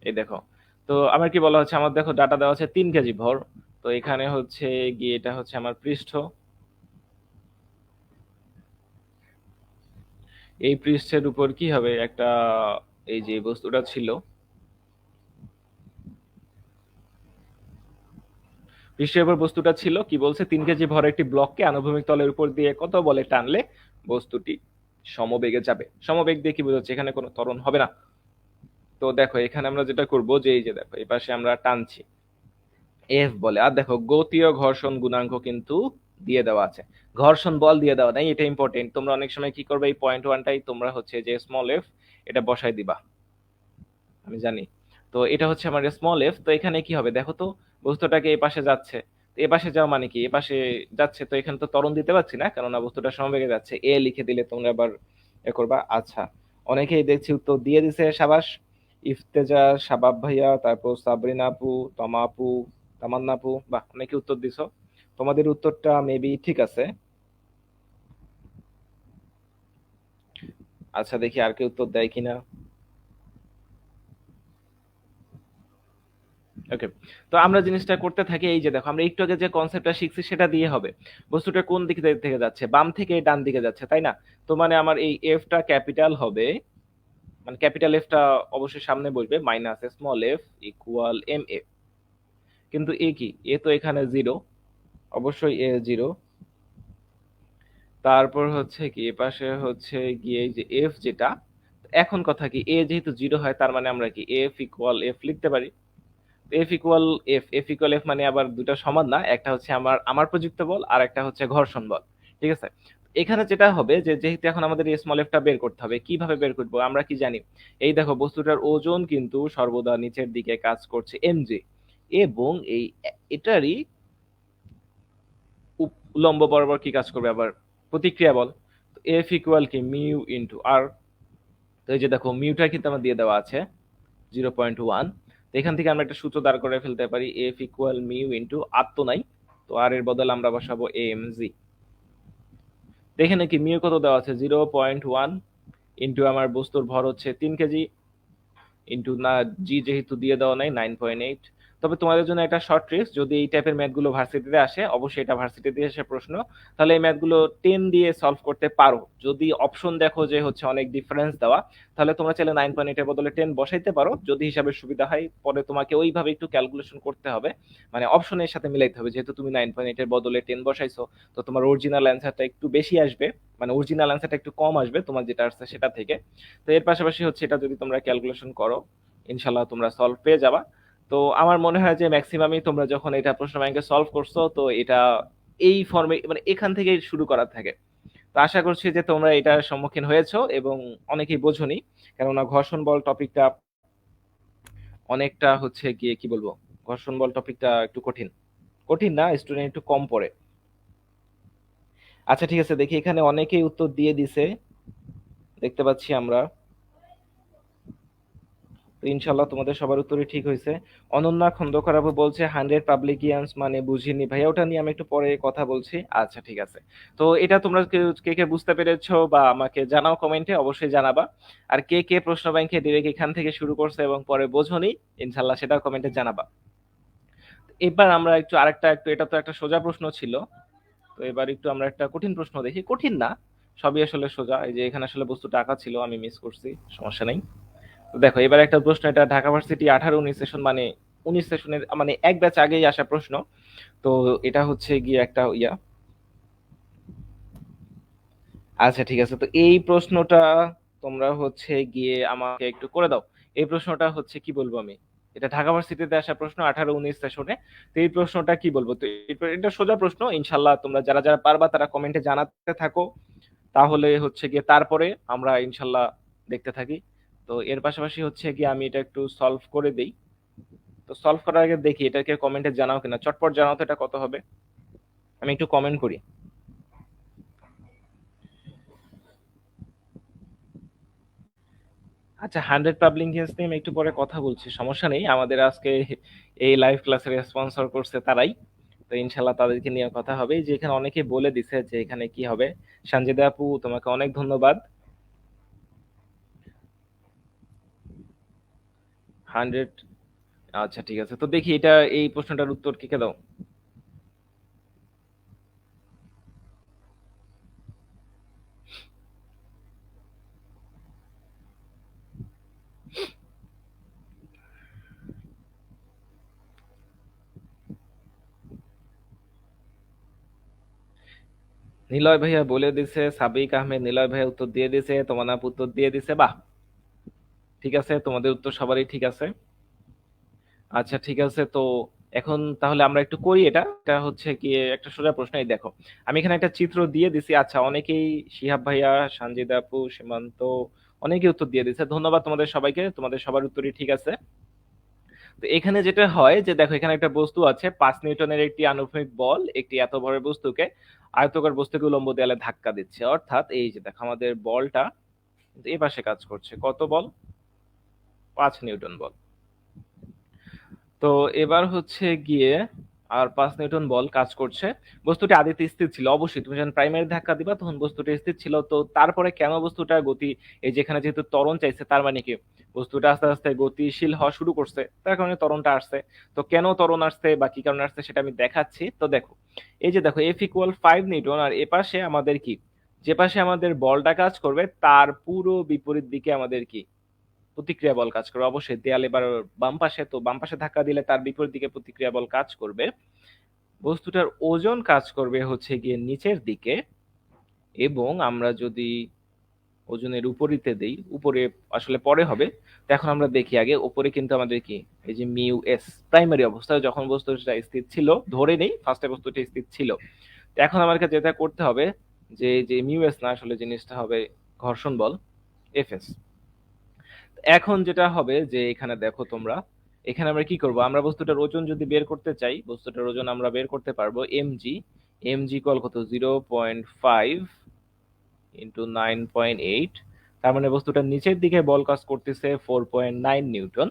এই দেখো, তো আমার কি বলা হচ্ছে, আমার দেখো ডাটা দেওয়া আছে 3 কেজি ভর। তো এখানে হচ্ছে গিয়ে এটা হচ্ছে আমার পৃষ্ঠ, এই পৃষ্ঠের উপর কি হবে একটা, এই যে বস্তুটা ছিল, পৃষ্ঠের উপর বস্তুটা ছিল, কি বলছে, 3 কেজি ভর একটি ব্লককে আনুভূমিক তলের উপর দিয়ে কত বলে টানলে বস্তুটি সমবেগে যাবে। সমবেগ দিয়ে কি বোঝাচ্ছে, এখানে কোনো ত্বরণ হবে না। তো দেখো এখানে আমরা যেটা করব, যে এই যে দেখো এই পাশে আমরা টানছি এফ বলে, আর দেখো গতীয় ঘর্ষণ গুণাঙ্ক কিন্তু দিয়ে দেওয়া আছে, ঘর্ষণ বল দিয়ে দেওয়া নাই, এটা ইম্পর্টেন্ট। তোমরা অনেক সময় কি করবে, এই পয়েন্ট ওয়ানটাই তোমরা হচ্ছে যে স্মল এফ এটা বসাই দিবা, আমি জানি। তো এটা হচ্ছে আমার স্মল এফ, তো এখানে কি হবে দেখো তো, বস্তুটাকে এই পাশে যাচ্ছে, তো এ পাশে যাওয়া মানে কি, এ পাশে যাচ্ছে, তো এখানে তো ত্বরণ দিতে পারছি না, কেননা বস্তুটা সমবেগে যাচ্ছে, এ লিখে দিলে তোমরা আবার এ করবা। আচ্ছা, অনেকেই দেখছি উত্তর দিয়ে দিছে, সাবাস। ইফতেজা, শাবাব ভাইয়া, তারপর সাবরিনা আপু, তমা আপু, তামান্না আপু, বাহ অনেকে উত্তর দিছো। তোমাদের উত্তরটা মেবি ঠিক আছে। আচ্ছা দেখি আর কেউ উত্তর দেয় কিনা। ওকে। তো আমরা জিনিসটা করতে থাকি, এই যে দেখো আমরা একটু আগে যে কনসেপ্টটা শিখছি সেটা দিয়ে হবে। বস্তুটা কোন দিক থেকে যাচ্ছে, বাম থেকে ডান দিকে যাচ্ছে, তাই না? তো মানে আমার এই এফটা ক্যাপিটাল হবে, মানে ক্যাপিটাল এফটা অবশ্যই সামনে বসবে, minus small F equal M A. কিন্তু এ কি, এ তো এখানে জিরো, অবশ্যই এ জিরো। তারপর হচ্ছে কি এ পাশে হচ্ছে গিয়ে এই যে এফ যেটা, এখন কথা কি এ যেহেতু জিরো হয় তার মানে আমরা কি এফ ইকুয়াল এফ লিখতে পারি। F equal F, F equal F মানে আবার দুটো সমান না, একটা হচ্ছে আমার আমার প্রযুক্ত বল আর একটা হচ্ছে ঘর্ষণ বল। ঠিক আছে, এখানে যেটা হবে যে যেহেতু এখন আমাদের এই স্মল এফটা বের করতে হবে, কিভাবে বের করবো আমরা কি জানি, এই দেখো বস্তুটার ওজন কিন্তু সর্বদা নিচের দিকে কাজ করছে এমজি, এবং এই এটারই উলম্ব বরাবর কি কাজ করবে আবার, প্রতিক্রিয়া বল। এফ ইকুয়াল কি মিউ ইন্টু আর। তো এই যে দেখো মিউটা কিন্তু আমার দিয়ে দেওয়া আছে 0.1। তো এখান থেকে আমরা একটা সূত্র দাঁড় করে ফেলতে পারি, এফ ইকুয়াল মিউ ইন্টু আর তো নাই, তো আর এর বদলে আমরা বসাবো এম জি। এখানে কি মিউ কত দেওয়া আছে 0.1 ইন্টু আমার বস্তুর ভর হচ্ছে 3 কেজি, ইন্টু না জি যেহেতু দিয়ে দেওয়া নাই 9.8। তবে তোমাদের জন্য একটা শর্ট ট্রিক্স, যদি এই টাইপের ম্যাথগুলো ভার্সিটিতে আসে, অবশ্যই এটা ভার্সিটিতে আসে প্রশ্ন, তাহলে এই ম্যাথগুলো 10 দিয়ে সলভ করতে পারো। যদি অপশন দেখো যে হচ্ছে অনেক ডিফারেন্স দেওয়া, তাহলে তোমরা চাইলে 9.8 এর বদলে 10 বসাইতে পারো, যদি হিসাবের সুবিধা হয়। পরে তোমাকে ওইভাবে একটু ক্যালকুলেশন করতে হবে, মানে অপশনের সাথে মিলাইতে হবে। যেহেতু তুমি 9.8 এর বদলে 10 বসাইছো, তো তোমার অরিজিনাল অ্যান্সারটা একটু বেশি আসবে, মানে অরিজিনাল অ্যান্সারটা একটু কম আসবে তোমার যেটা আসছে সেটা থেকে। তো এর পাশাপাশি হচ্ছে এটা যদি তোমরা ক্যালকুলেশন করো, ইনশাল্লাহ তোমরা সলভ পেয়ে যাবা। তো আমার মনে হয় যে ম্যাক্সিমামই তোমরা যখন এটা প্রশ্ন ব্যাংকে সলভ করছো, তো এটা এই ফর্মে মানে এখান থেকে শুরু করা থাকে। তো আশা করছি যে তোমরা এটার সম্মুখীন হয়েছো এবং অনেকেই বোঝোনি, কেননা ঘর্ষণ বল টপিকটা অনেকটা হচ্ছে গিয়ে কি বলবো, ঘর্ষণ বল টপিকটা একটু কঠিন, কঠিন না, স্টুডেন্ট একটু কম পড়ে। আচ্ছা ঠিক আছে, দেখি এখানে অনেকেই উত্তর দিয়ে দিছে, দেখতে পাচ্ছি আমরা। তো ইনশাল্লাহ তোমাদের সবার উত্তরই ঠিক হয়েছে। অনন্যা খন্দকার আপু বলছে 100 পাবলিকিয়ান্স মানে বুঝিনি ভাইয়া, ওটা নিয়ে আমি একটু পরে কথা বলছি। আচ্ছা ঠিক আছে। তো এটা তোমরা কে কে বুঝতে পেরেছো বা আমাকে জানাও কমেন্টে, অবশ্যই জানাবা। আর কে কে প্রশ্ন ব্যাংকে ডিরেক্ট এখান থেকে শুরু করছে এবং পরে বোঝোনি, ইনশাল্লাহ সেটাও কমেন্টে জানাবা। এবার আমরা একটু আরেকটা, একটু এটা তো একটা সোজা প্রশ্ন ছিল, তো এবার একটু আমরা একটা কঠিন প্রশ্ন দেখি। কঠিন না, সবই আসলে সোজা। এই যে এখানে আসলে বস্তুটা আঁকা ছিল, আমি মিস করছি, সমস্যা নেই। তো দেখো এবার একটা প্রশ্ন, এটা ঢাকা ভার্সিটি 18-19 সেশন, মানে 19 সেশনের মানে এক ব্যাচ আগেই আসা প্রশ্ন। তো এটা হচ্ছে গিয়ে একটা ইয়া, আচ্ছা ঠিক আছে। তো এই প্রশ্নটা তোমরা হচ্ছে গিয়ে আমাকে একটু করে দাও। এই প্রশ্নটা হচ্ছে কি বলবো আমি, এটা ঢাকা ভার্সিটিতে আসা প্রশ্ন 18-19 সেশনে। তো এই প্রশ্নটা কি বলবো, তো এটা সোজা প্রশ্ন, ইনশাল্লাহ তোমরা যারা যারা পারবা তারা কমেন্টে জানাতে থাকো, তাহলে হচ্ছে গিয়ে তারপরে আমরা ইনশাল্লাহ দেখতে থাকি। তো এর পাশাপাশি হচ্ছে গিয়ে আমি এটা একটু সলভ করে দেই। তো সলভ করার আগে দেখি এটাকে কমেন্টে জানাও কিনা, চটপট জানাও তো এটা কত হবে, আমি একটু কমেন্ট করি। আচ্ছা 100 পাবলিক নিয়ে আমি একটু পরে কথা বলছি, সমস্যা নেই। আমাদের আজকে এই লাইভ ক্লাসের স্পন্সর করছে তারাই, তো ইনশাল্লাহ তাদেরকে নিয়ে কথা হবে। এই যে এখানে অনেকে বলে দিছে যে এখানে কি হবে। সঞ্জিদা আপু তোমাকে অনেক ধন্যবাদ। 100, আচ্ছা ঠিক আছে। তো দেখি এটা, এই প্রশ্নটার উত্তর কি কে দাও। নিলয় ভাইয়া বলে দিছে, সাবিক আহমেদ নিলয় ভাইয়া উত্তর দিয়ে দিছে, তোমার আপু উত্তর দিয়ে দিছে, বাহ। ঠিক আছে, তোমাদের উত্তর সবারই ঠিক আছে। আচ্ছা ঠিক আছে। তো এখন তাহলে আমরা একটু করি এটা, এটা হচ্ছে কি একটা সোজা প্রশ্ন। এই দেখো আমি এখানে একটা চিত্র দিয়ে দিছি। আচ্ছা অনেকেই, শিহাব ভাইয়া, সঞ্জিদা আপু, সীমান্ত, অনেকেই উত্তর দিয়ে দিছে, ধন্যবাদ তোমাদের সবাইকে, তোমাদের সবার উত্তরই ঠিক আছে। তো এখানে যেটা হয় যে দেখো এখানে একটা বস্তু আছে, 5 নিউটনের একটি আনুভূমিক বল একটি এত বড় বস্তুকে, আয়তকার বস্তুকে উলম্ব দেয়ালে ধাক্কা দিচ্ছে। অর্থাৎ এই যে দেখো আমাদের বলটা এই পাশে কাজ করছে, কত বল, 5 নিউটন বল। তো এবার হচ্ছে গিয়ে আর 5 নিউটন বল কাজ করছে। বস্তুটি আদিতে স্থির ছিল। অবশ্যই তুমি যখন প্রাইমারি ধাক্কা দিবা তখন বস্তুটি স্থির ছিল। তো তারপরে কেন বস্তুটার গতি, এই যে এখানে যেহেতু ত্বরণ চাইছে তার মানে কি বস্তুটা আস্তে আস্তে গতিশীল হওয়া শুরু করছে, তার কারণে ত্বরণটা আসছে। তো কেন ত্বরণ আসছে বা কি কারণে আসছে সেটা আমি দেখাচ্ছি। তো দেখো, এই যে দেখো F ইকুয়াল 5 নিউটন, আর এপাশে আমাদের কি, যে পাশে আমাদের বলটা কাজ করবে তার পুরো বিপরীত দিকে আমাদের কি প্রতিক্রিয়া বল কাজ করবে। অবশ্যই দেয়ালে এবার বাম পাশে, তো বাম পাশে ধাক্কা দিলে তার বিপরীত দিকে প্রতিক্রিয়া বল কাজ করবে। বস্তুটার ওজন কাজ করবে হচ্ছে গিয়ে নিচের দিকে, এবং আমরা যদি ওজনের উপরিতে দেই, উপরে আসলে পরে হবে। তো এখন আমরা দেখি আগে উপরে কিন্তু আমাদের কি, এই যে মিউ এস প্রাইমারি অবস্থায় যখন বস্তুটা স্থির ছিল, ধরে নেই ফার্স্টে বস্তুটি স্থির ছিল। তো এখন আমাকে যেটা করতে হবে যে যে মিউ এস না, আসলে জিনিসটা হবে ঘর্ষণ বল এফ এস। এখন যেটা হবে যে এখানে দেখো তোমরা, এখানে আমরা কি করব, আমরা বস্তুটার ওজন যদি বের করতে চাই, বস্তুটার ওজন আমরা বের করতে পারবো এমজি। এমজি ইকুয়াল কত, 0.5 ইন্টু 9.8। তার মানে বস্তুটার নিচের দিকে বল কাজ করতেছে 4.9 নিউটন।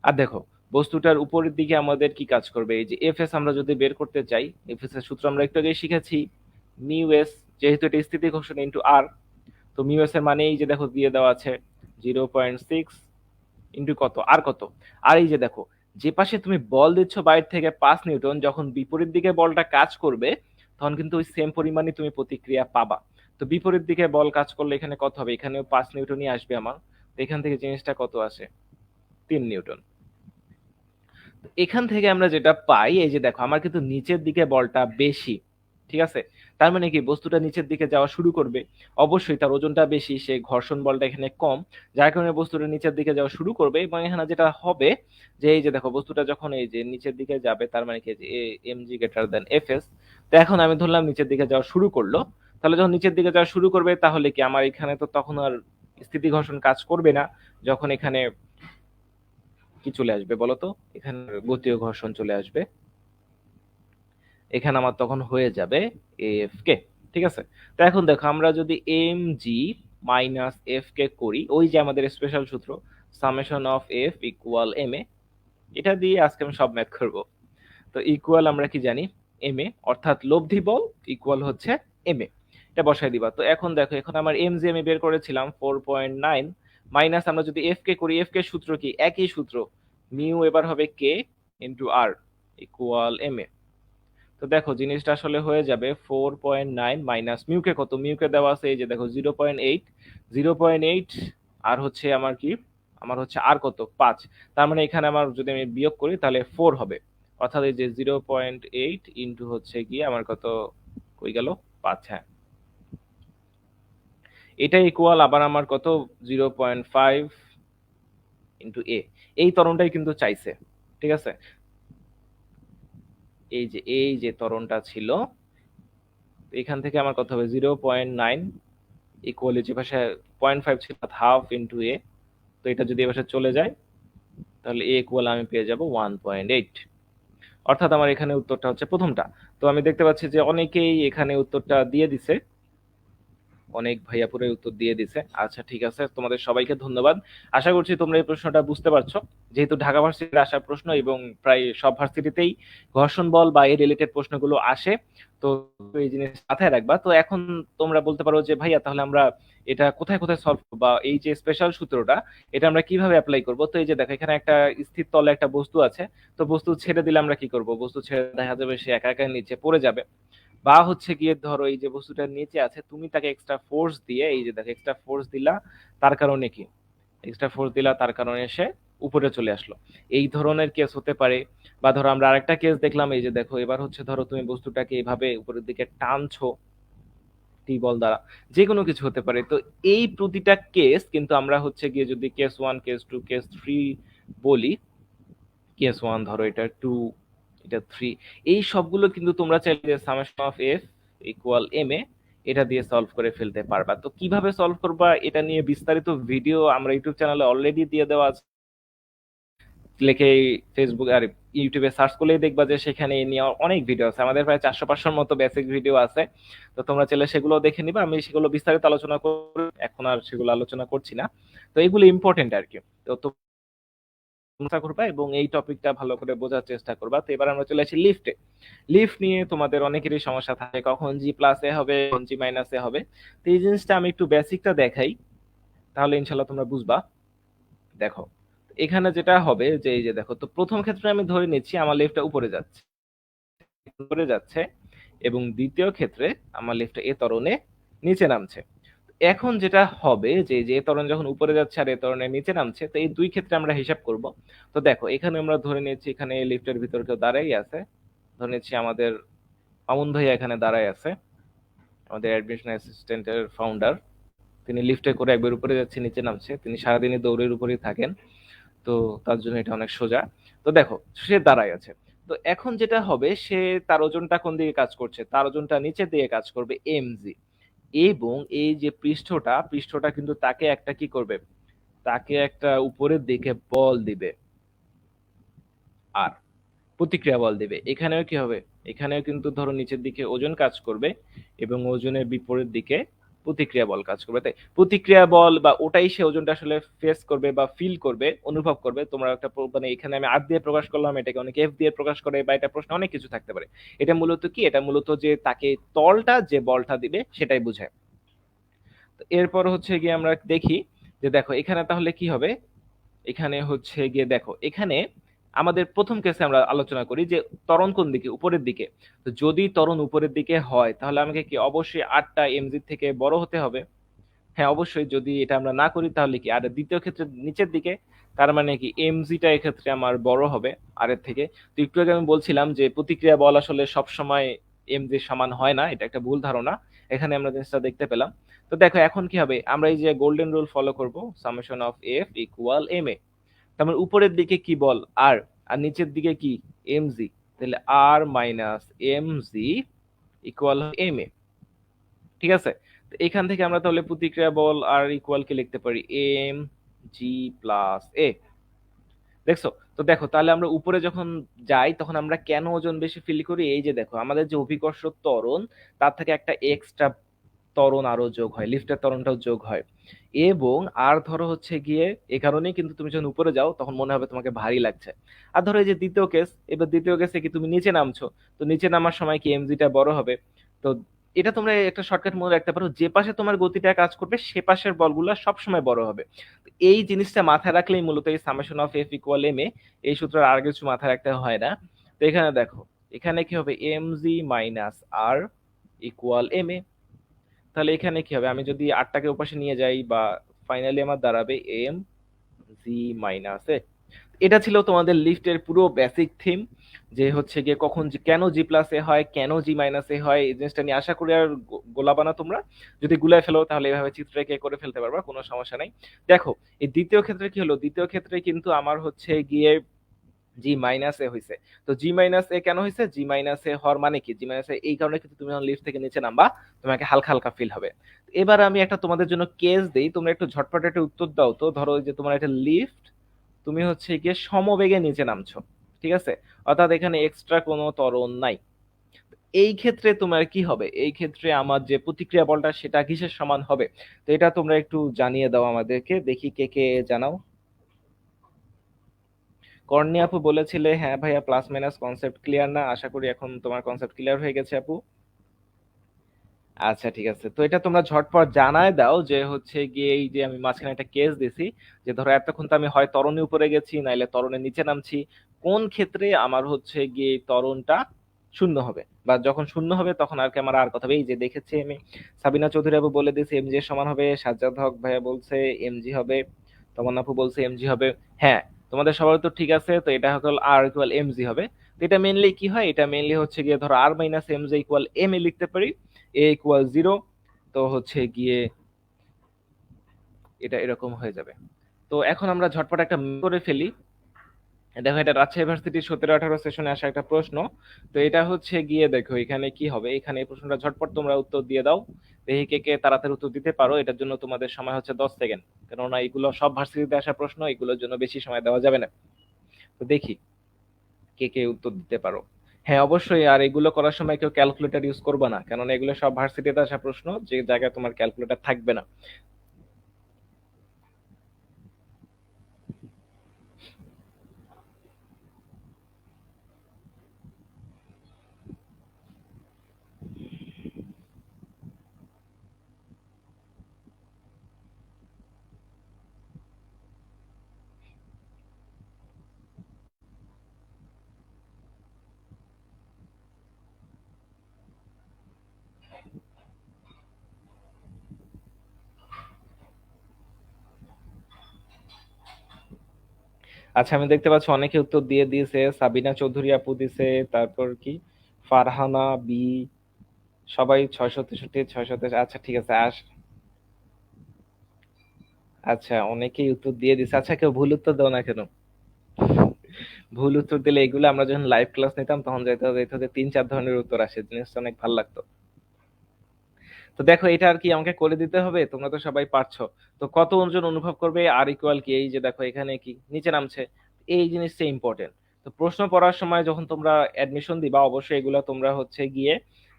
আর দেখো বস্তুটার উপরের দিকে আমাদের কি কাজ করবে, এই যে এফএস আমরা যদি বের করতে চাই, এফএস এর সূত্র আমরা একটু আগে শিখেছি, মিউ এস, যেহেতু এটা স্থিতি ঘর্ষণ ইন্টু আর। তো মিউ এস এর মানে এই যে দেখো দিয়ে দেওয়া আছে 0.6 ইন্টু কত আর কত। আর এই যে দেখো, যে পাশে তুমি বল দিচ্ছ বাইরে থেকে 5 নিউটন, যখন বিপরীত দিকে বলটা কাজ করবে তখন কিন্তু ওই সেম পরিমাণই তুমি প্রতিক্রিয়া পাবা। তো বিপরীত দিকে বল কাজ করলে এখানে কত হবে, এখানেও 5 নিউটনই আসবে আমার। তো এখান থেকে জিনিসটা কত আসে, 3 নিউটন। এখান থেকে আমরা যেটা পাই, এই যে দেখো আমার কিন্তু নিচের দিকে বলটা বেশি, ঠিক আছে। তার মানে কি বস্তুটা নিচের দিকে যাওয়া শুরু করবে, অবশ্যই তার ওজনটা বেশি, সে ঘর্ষণ বলটা এখানে কম, যার কারণে বস্তুটা নিচের দিকে যাওয়া শুরু করবে। এবং এখানে যেটা হবে যে এই যে দেখো বস্তুটা যখন এই যে নিচের দিকে যাবে, তার মানে কি যে M G greater than F S. তো এখন আমি ধরলাম নিচের দিকে যাওয়া শুরু করলো, তাহলে যখন নিচের দিকে যাওয়া শুরু করবে তাহলে কি আমার এখানে তো তখন আর স্থিতি ঘর্ষণ কাজ করবে না, যখন এখানে কি চলে আসবে বলতো, এখানে গতীয় ঘর্ষণ চলে আসবে। এখানে আমার তখন হয়ে যাবে এফ কে, ঠিক আছে। তো এখন দেখো আমরা যদি এম জি মাইনাস এফ কে করি, ওই যে আমাদের স্পেশাল সূত্র summation of F equal M A, এটা দিয়ে আজকে আমি সব ম্যাথ করব। তো ইকুয়াল আমরা কি জানি, এম এ, অর্থাৎ লব্ধি বল ইকুয়াল হচ্ছে এম এ, এটা বসাই দিবা। তো এখন দেখো, এখন আমার এম জি আমি বের করেছিলাম 4.9, মাইনাস আমরা যদি এফ কে করি, এফ কে সূত্র কি, একই সূত্র, মিউ এবার হবে কে ইন্টু আর ইকুয়াল এম এ। তো দেখো জিনিসটা আসলে হয়ে যাবে 4.9 মাইনাস মিউকে কত, মিউকে দেওয়া আছে এই যে দেখো 0.8, 0.8 আর হচ্ছে আমার কি, আমার হচ্ছে আর কত 5। তার মানে এখানে আমার যদি আমি বিয়োগ করি তাহলে 4 হবে, অর্থাৎ এই যে 0.8 ইন্টু হচ্ছে কি আমার কত, কই গেল 5, হ্যাঁ এটা ইকুয়াল আবার আমার কত 0.5 ইন্টু এ। এই ত্বরণটাই কিন্তু চাইছে, ঠিক আছে। এই যে ত্বরণটা ছিল, এখান থেকে আমার কত হবে 0.9 ইকুয়াল, যে পাশে 0.5 ছিল হাফ ইন্টু এ, তো এটা যদি এ পাশে চলে যায় তাহলে এ ইকুয়াল আমি পেয়ে যাব 1.8। অর্থাৎ আমার এখানে উত্তরটা হচ্ছে প্রথমটা। তো আমি দেখতে পাচ্ছি যে অনেকেই এখানে উত্তরটা দিয়ে দিছে, অনেক ভাইয়া পুরো উত্তর দিয়ে দিছে। আচ্ছা ঠিক আছে, তোমাদের সবাইকে ধন্যবাদ। আশা করছি তোমরা এই প্রশ্নটা বুঝতে পারছো, যেহেতু ঢাকা ভার্সিটির আসার প্রশ্ন এবং প্রায় সব ভার্সিটিতেই ঘর্ষণ বল বা এই রিলেটেড প্রশ্নগুলো আসে। তো এই জিনিস মাথায় রাখবা। তো এখন তোমরা বলতে পারো যে ভাইয়া তাহলে আমরা এটা কোথায় কোথায় সলভ করব, বা এই যে স্পেশাল সূত্রটা এটা আমরা কিভাবে অ্যাপ্লাই করব। তো এই যে দেখো এখানে একটা স্থির তলে একটা বস্তু আছে, তো বস্তু ছেড়ে দিলে আমরা কি করব, বস্তু ছেড়ে দেখা যাবে সে একা একা নিচে পড়ে যাবে। বা হচ্ছে গিয়ে ধরো এই যে বস্তুটা নিচে আছে, তুমি তাকে এক্সট্রা ফোর্স দিয়ে, এই যে দেখো এক্সট্রা ফোর্স দিলা, তার কারণে কি, এক্সট্রা ফোর্স দিলা তার কারণে সে উপরে চলে আসলো, এই ধরনের কেস হতে পারে। বা ধরো আমরা আরেকটা কেস দেখলাম, এই যে দেখো এবার হচ্ছে ধরো তুমি বস্তুটাকে এইভাবে উপরের দিকে টানছো টি বল দ্বারা, যে কোনো কিছু হতে পারে। তো এই প্রতিটা কেস কিন্তু আমরা হচ্ছে গিয়ে যদি case one, case two, case three বলি, কেস ওয়ান ধরো এটা টু, এটা থ্রি, এই সবগুলো কিন্তু তোমরা চাইলে summation of F equal M A এটা দিয়ে সলভ করে ফেলতে পারবা। তো কিভাবে সলভ করবা এটা নিয়ে বিস্তারিত ভিডিও আমরা ইউটিউব চ্যানেলে অলরেডি দিয়ে দেওয়া আছে, লিখে ফেসবুক আর ইউটিউবে সার্চ করলেই দেখবা যে সেখানে এই নিয়ে অনেক ভিডিও আছে, আমাদের প্রায় 400-500 মতো বেসিক ভিডিও আছে। তো তোমরা চাইলে সেগুলো দেখে নিবা, আমি সেগুলো বিস্তারিত আলোচনা করব, এখন আর সেগুলো আলোচনা করছি না। তো এগুলো ইম্পর্টেন্ট আর কি। তো করবা এবং এই টপিকটা ভালো করে বোঝার চেষ্টা করবা। তো এবার আমরা চলে আসি লিফটে। লিফট নিয়ে তোমাদের অনেকেরই সমস্যা থাকে, কখন জি প্লাস এ হবে, কখন জি মাইনাস এ হবে। তো এই জিনিসটা আমি একটু বেসিকটা দেখাই, তাহলে ইনশাল্লাহ তোমরা বুঝবা। দেখো এখানে যেটা হবে যে এই যে দেখো, তো প্রথম ক্ষেত্রে আমি ধরে নিচ্ছি আমার লিফটটা উপরে যাচ্ছে এবং দ্বিতীয় ক্ষেত্রে আমার লিফটটা এ ত্বরণে নিচে নামছে। এখন যেটা হবে যে যে ত্বরণ যখন উপরে যাচ্ছে আর এ ত্বরণের নিচে নামছে, তো এই দুই ক্ষেত্রে আমরা হিসাব করব। তো দেখো এখানে আমরা ধরে নিচ্ছি এখানে লিফটের ভিতর কেউ দাঁড়াই আছে, ধরে নিচ্ছি আমাদের মামুন ভাইয়া এখানে দাঁড়ায় আছে, আমাদের অ্যাডমিশন অ্যাসিস্ট্যান্টের ফাউন্ডার। তিনি লিফটে করে একবার উপরে যাচ্ছে নিচে নামছে, তিনি সারাদিনই দৌড়ের উপরেই থাকেন, তো তার জন্য এটা অনেক সোজা। তো দেখো সে দাঁড়ায় আছে। তো এখন যেটা হবে, সে তার ওজনটা কোন দিকে কাজ করছে, তার ওজনটা নিচের দিকে কাজ করবে, এমজি। এবং এই যে পৃষ্ঠটা কিন্তু তাকে একটা কি করবে, তাকে একটা উপরের দিকে বল দিবে, আর প্রতিক্রিয়া বল দিবে। এখানেও কি হবে, এখানেও কিন্তু ধরো নিচের দিকে ওজন কাজ করবে এবং ওজনের বিপরীত দিকে প্রতিক্রিয়া বল কাজ করবে। তাই প্রতিক্রিয়া বল বা ওটাই সে ওজনটা আসলে ফেস করবে বা ফিল করবে, অনুভব করবে। তোমরা একটা মানে এখানে আমি আর দিয়ে প্রকাশ করলাম, এটাকে অনেকে এফ দিয়ে প্রকাশ করে, বা এটা প্রশ্ন অনেক কিছু থাকতে পারে। এটা মূলত কি, এটা মূলত যে তাকে তলটা যে বলটা দিবে সেটাই বোঝায়। তো এরপর হচ্ছে গিয়ে আমরা দেখি যে দেখো এখানে তাহলে কি হবে, এখানে হচ্ছে গিয়ে দেখো এখানে আমাদের প্রথম কেসে আমরা আলোচনা করি যে ত্বরণ কোন দিকে, উপরের দিকে। তো যদি ত্বরণ উপরের দিকে হয় তাহলে আমাকে কি অবশ্যই 8টা এমজি থেকে বড় হতে হবে। হ্যাঁ অবশ্যই, যদি এটা আমরা না করি তাহলে কি, আর দ্বিতীয় ক্ষেত্রে নিচের দিকে, তার মানে কি এমজিটা এক্ষেত্রে আমার বড় হবে আর এর থেকে। তো একটু আগে আমি বলছিলাম যে প্রতিক্রিয়া বল আসলে সব সময় এমজি সমান হয় না, এটা একটা ভুল ধারণা, এখানে আমরা জিনিসটা দেখতে পেলাম। তো দেখো এখন কি হবে, আমরা এই যে গোল্ডেন রুল ফলো করব, summation of F equal M A. তার উপরের দিকে কি বল আর, আর নিচের দিকে কি এমজি, তাহলে আর মাইনাস এমজি ইকুয়াল এম এ। ঠিক আছে, তো এখান থেকে আমরা তাহলে প্রতিক্রিয়া বল আর ইকুয়াল কি লিখতে পারি, এম জি প্লাস এ। দেখছো, তো দেখো তাহলে আমরা উপরে যখন যাই তখন আমরা কেন ওজন বেশি ফিল করি, এই যে দেখো আমাদের যে অভিকর্ষ ত্বরণ, তার থেকে একটা এক্সট্রা ত্বরণ আরো যোগ হয়, লিফটের ত্বরণটাও যোগ হয়। এবং আর ধরো হচ্ছে গিয়ে এ কারণেই কিন্তু তুমি যখন উপরে যাও তখন মনে হবে তোমাকে ভারী লাগছে। আর ধরো এই যে দ্বিতীয় কেস, এবার দ্বিতীয় কেসে কি তুমি নিচে নামছো, তো নিচে নামার সময় কি এমজিটা বড় হবে। তো এটা তোমরা একটা শর্টকাট মনে রাখতে পারো, যে পাশে তোমার গতিটা কাজ করবে সে পাশের বলগুলো সবসময় বড় হবে। তো এই জিনিসটা মাথায় রাখলেই মূলত এই summation of F equal M A, এই সূত্রের আর কিছু মাথায় রাখতে হয় না। তো এখানে দেখো এখানে কি হবে, এম জি মাইনাস আর ইকুয়াল এম এ। তাহলে এখানে কি হবে, আমি যদি আটটাকে ওপাশে নিয়ে যাই বা ফাইনালি আমার দাঁড়াবে এম জি মাইনাস এ। এটা ছিল তোমাদের লিফটের পুরো বেসিক থিম, যে হচ্ছে গিয়ে কখন কেন জি প্লাস এ হয়, কেন জি মাইনাস এ হয়, এই জিনিসটা নিয়ে আশা করি আর গোলাবা না তোমরা। যদি গুলায় ফেলো তাহলে এভাবে চিত্র এঁকে করে ফেলতে পারবা, কোনো সমস্যা নাই। দেখো এই দ্বিতীয় ক্ষেত্রে কি হলো, দ্বিতীয় ক্ষেত্রে কিন্তু আমার হচ্ছে গিয়ে জি মাইনাস এ হয়েছে। তো জি মাইনাস এ কেন হয়েছে, জি মাইনাস এ হওয়ার মানে কি, জি মাইনাস এ এই কারণে কিন্তু তুমি যখন লিফট থেকে নিচে নামবা তোমাকে হালকা হালকা ফিল হবে। এবার আমি একটা তোমাদের জন্য কেস দেই, তোমরা একটু ঝটপট একটা উত্তর দাও তো। ধরো যে তোমার একটা লিফট, তুমি হচ্ছে গিয়ে সমবেগে নিচে নামছো, ঠিক আছে, অর্থাৎ এখানে এক্সট্রা কোনো ত্বরণ নাই। এই ক্ষেত্রে তোমার কি হবে, এই ক্ষেত্রে আমার যে প্রতিক্রিয়া বলটা সেটা কিসের সমান হবে, তো এটা তোমরা একটু জানিয়ে দাও আমাদেরকে, দেখি কে কে জানাও। কর্ণি আপু বলেছিলে হ্যাঁ ভাইয়া প্লাস মাইনাস কনসেপ্ট ক্লিয়ার না, আশা করি এখন তোমার কনসেপ্ট ক্লিয়ার হয়ে গেছে আপু। আচ্ছা ঠিক আছে, তো এটা তোমরা ঝটপট জানায় দাও যে হচ্ছে গিয়ে এই যে আমি মাঝখানে একটা কেস দিছি, যে ধরো এতক্ষণ তো আমি হয় ত্বরণে উপরে গেছি নাইলে ত্বরণের নিচে নামছি, কোন ক্ষেত্রে আমার হচ্ছে গিয়ে এই ত্বরণটা শূন্য হবে, বা যখন শূন্য হবে তখন আর কি আমার আর কথা হবে। এই যে দেখেছি আমি, সাবিনা চৌধুরী আপু বলে দিয়েছে এমজি এর সমান হবে, সাজ্জাদ হক ভাইয়া বলছে এমজি হবে, তমন্না আপু বলছে এমজি হবে। হ্যাঁ, তোমাদের সবার তো ঠিক আছে, তো এটা হলো আর ইকুয়াল এমজি হবে। তো এটা মেইনলি কি হয়, এটা মেইনলি হচ্ছে গিয়ে ধরো আর মাইনাস এমজি ইকুয়াল এম এ লিখতে পারি, এ ইকুয়াল জিরো। তো হচ্ছে গিয়ে এটা এরকম হয়ে যাবে। তো এখন আমরা ঝটপট একটা করে ফেলি। দেখো এটা রাজশাহী ভার্সিটির 17-18 সেশনে আসা একটা প্রশ্ন। তো এটা হচ্ছে গিয়ে দেখো এখানে কি হবে, এখানে এই প্রশ্নটা ঝটপট তোমরা উত্তর দিয়ে দাও, দেখি কে কে তাড়াতাড়ি উত্তর দিতে পারো। এটার জন্য তোমাদের সময় হচ্ছে 10 সেকেন্ড, কেননা এগুলো সব ভার্সিটিতে আসা প্রশ্ন, এগুলোর জন্য বেশি সময় দেওয়া যাবে না। তো দেখি কে কে উত্তর দিতে পারো। হ্যাঁ অবশ্যই, আর এগুলো করার সময় কেউ ক্যালকুলেটর ইউজ করবে না, কেননা এগুলো সব ভার্সিটিতে আসা প্রশ্ন, যে জায়গায় তোমার ক্যালকুলেটর থাকবে না। আচ্ছা, আমি দেখতে পাচ্ছি অনেকে উত্তর দিয়ে দিয়েছে। সাবিনা চৌধুরী আপু দিছে, তারপর কি ফারহানা বি, সবাই 663, 663। আচ্ছা ঠিক আছে আচ্ছা, অনেকেই উত্তর দিয়ে দিছে। আচ্ছা, কেউ ভুল উত্তর দাও না কেন? ভুল উত্তর দিলে এগুলো আমরা যখন লাইভ ক্লাস নিতাম তখন যাইতে যাইতে হতে 3-4 ধরনের উত্তর আসে, জিনিসটা অনেক ভালো লাগতো। তো দেখো, এটা আর কি আমাকে করে দিতে হবে, তোমরা তো সবাই পারছো। তো কত ওজন অনুভব করবে আর ইকুয়াল কি, এই যে দেখো এখানে কি নিচে নামছে, এই জিনিসটা ইম্পর্টেন্ট। তো প্রশ্ন পড়ার সময় যখন তোমরা অ্যাডমিশন দিবা, অবশ্যই এগুলো তোমরা হচ্ছে গিয়ে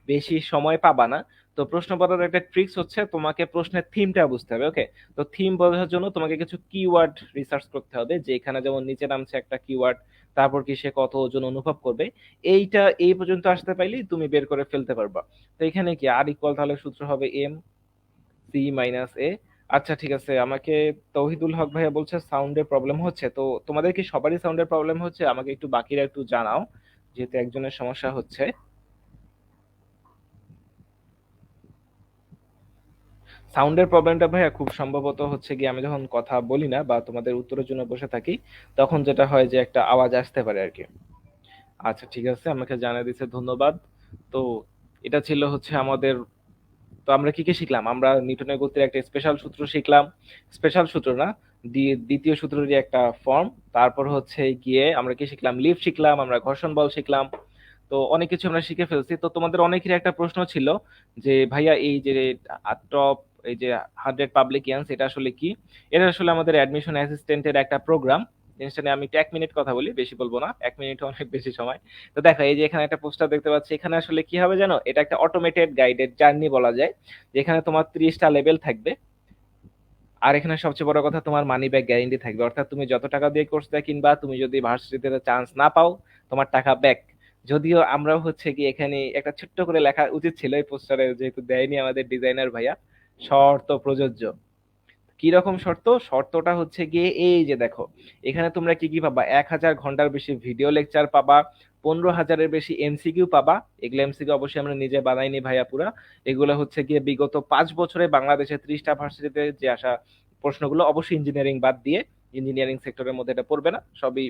বেশি সময় পাবা না। তো প্রশ্ন পড়ার একটা ট্রিক্স হচ্ছে তোমাকে প্রশ্নের থিমটা বুঝতে হবে, ওকে? তো থিম বোঝার জন্য তোমাকে কিছু কিওয়ার্ড রিসার্চ করতে হবে, যে এখানে যেমন নিচে নামছে একটা কিওয়ার্ড, তারপর কি সে কত ওজন অনুভব করবে, এইটা এই পর্যন্ত আসতে পাইলেই তুমি বের করে ফেলতে পারবা। তো এখানে কি আর ইকুয়াল, তাহলে সূত্র হবে এম সি মাইনাস এ। আচ্ছা ঠিক আছে, আমাকে তৌহিদুল হক ভাইয়া বলছে সাউন্ডের প্রবলেম হচ্ছে। তো তোমাদের কি সবারই সাউন্ডের প্রবলেম হচ্ছে? আমাকে একটু বাকিরা একটু জানাও, যেহেতু একজনের সমস্যা হচ্ছে। সাউন্ডের প্রবলেমটা ভাইয়া খুব সম্ভবত হচ্ছে কি আমি যখন কথা বলি না বা তোমাদের উত্তরের জন্য বসে থাকি, তখন যেটা হয় যে একটা আওয়াজ আসতে পারে আর কি। আচ্ছা ঠিক আছে, আমাকে জানিয়ে দিচ্ছে, ধন্যবাদ। তো এটা ছিল হচ্ছে আমাদের। তো আমরা কি কি শিখলাম? আমরা নিউটনের গতির একটা স্পেশাল সূত্র শিখলাম। স্পেশাল সূত্র না, দ্বিতীয় সূত্রেরই একটা ফর্ম। তারপর হচ্ছে গিয়ে আমরা কি শিখলাম, লিফট শিখলাম, আমরা ঘর্ষণ বল শিখলাম। তো অনেক কিছু আমরা শিখে ফেলছি। তো তোমাদের অনেকেরই একটা প্রশ্ন ছিল যে ভাইয়া এই যে টপ, এই যে 100 পাবলিকিয়ান্স, এটা আসলে কি? এটা আসলে আমাদের অ্যাডমিশন অ্যাসিস্ট্যান্টের একটা প্রোগ্রাম। জিনিসটা নিয়ে আমি একটু 1 মিনিট কথা বলি, বেশি বলবো না, 1 মিনিট অনেক বেশি সময়। তো দেখো, এই যে এখানে একটা পোস্টার দেখতে পাচ্ছি, এখানে আসলে কি হবে জানো, এটা একটা অটোমেটেড গাইডেড জার্নি বলা যায়, যেখানে তোমার 30টা লেভেল থাকবে। আর এখানে সবচেয়ে বড় কথা, তোমার মানি ব্যাক গ্যারেন্টি থাকবে, অর্থাৎ তুমি যত টাকা দিয়ে কোর্সটা কিনবা, তুমি যদি ভার্সিটিতে চান্স না পাও, তোমার টাকা ব্যাক। যদিও আমরাও হচ্ছে কি এখানে একটা ছোট্ট করে লেখা উচিত ছিল এই পোস্টারে, যেহেতু দেয়নি আমাদের ডিজাইনার ভাইয়া, শর্ত প্রযোজ্য। কি রকম শর্ত? শর্তটা হচ্ছে গিয়ে এই যে দেখো, এখানে তোমরা কি কি পাবা, 1000 ঘন্টার বেশি ভিডিও লেকচার পাবা, 15,000-এর বেশি এমসিকিউ পাবা। এগুলো এমসিকিউ অবশ্যই আমরা নিজে বানাইনি ভাইয়া পুরা, এগুলো হচ্ছে গিয়ে বিগত 5 বছরে বাংলাদেশে 30টা ভার্সিটিতে যে আসা প্রশ্নগুলো, অবশ্যই ইঞ্জিনিয়ারিং বাদ দিয়ে, ইঞ্জিনিয়ারিং সেক্টরের মধ্যে এটা পড়বে না, সবই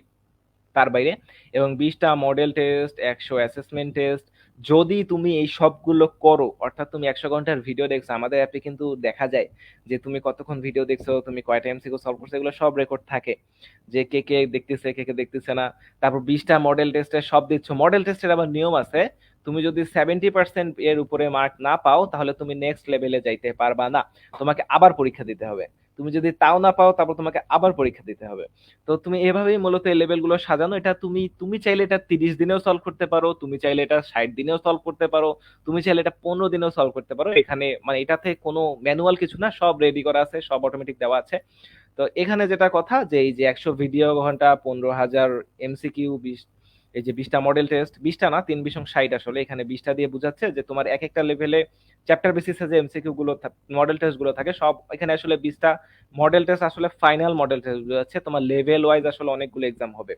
তার বাইরে। এবং 20টা মডেল টেস্ট, 100 অ্যাসেসমেন্ট টেস্ট। যদি তুমি এই সবগুলো করো, অর্থাৎ তুমি 100 ঘন্টার ভিডিও দেখছো, আমাদের অ্যাপে কিন্তু দেখা যায় যে তুমি কতক্ষণ ভিডিও দেখছো, তুমি কয়টা এমসিকিউ সলভ করছো, এগুলো সব রেকর্ড থাকে, যে কে কে দেখতেছে, কে কে দেখতেছে না। তারপর 20টা মডেল টেস্টে সব দিচ্ছ। মডেল টেস্টের আবার নিয়ম আছে, তুমি যদি 70% এর উপরে মার্ক না পাও, তাহলে তুমি নেক্সট লেভেলে যাইতে পারবা না, তোমাকে আবার পরীক্ষা দিতে হবে। তুমি যদি তাও না পাও, তারপর তোমাকে আবার পরীক্ষা দিতে হবে। তো তুমি এভাবেই মূলত এই লেভেল গুলো সাজানো। এটা তুমি তুমি চাইলে এটা 30 দিনেও সলভ করতে পারো, তুমি চাইলে এটা 60 দিনেও সলভ করতে পারো, তুমি চাইলে এটা 15 দিনেও সলভ করতে পারো। এখানে মানে এটাতে কোনো ম্যানুয়াল কিছু না, সব রেডি করা আছে, সব অটোমেটিক দেওয়া আছে। তো এখানে যেটা কথা, যে এই যে 100 ভিডিও ঘন্টা, 15,000 এমসিকিউ, 20, এই যে 20টা মডেল টেস্ট, 20টা না, 3 20 60, আসলে এখানে 20টা দিয়ে বোঝাচ্ছে যে তোমার এক একটা লেভেলে চ্যাপ্টার বেসিসে যে এমসিকিউ গুলো মডেল টেস্ট গুলো থাকে সব এখানে, আসলে 20টা মডেল টেস্ট, আসলে ফাইনাল মডেল টেস্ট গুলো আছে, তোমার লেভেল ওয়াইজ আসলে অনেকগুলো এক্সাম হবে।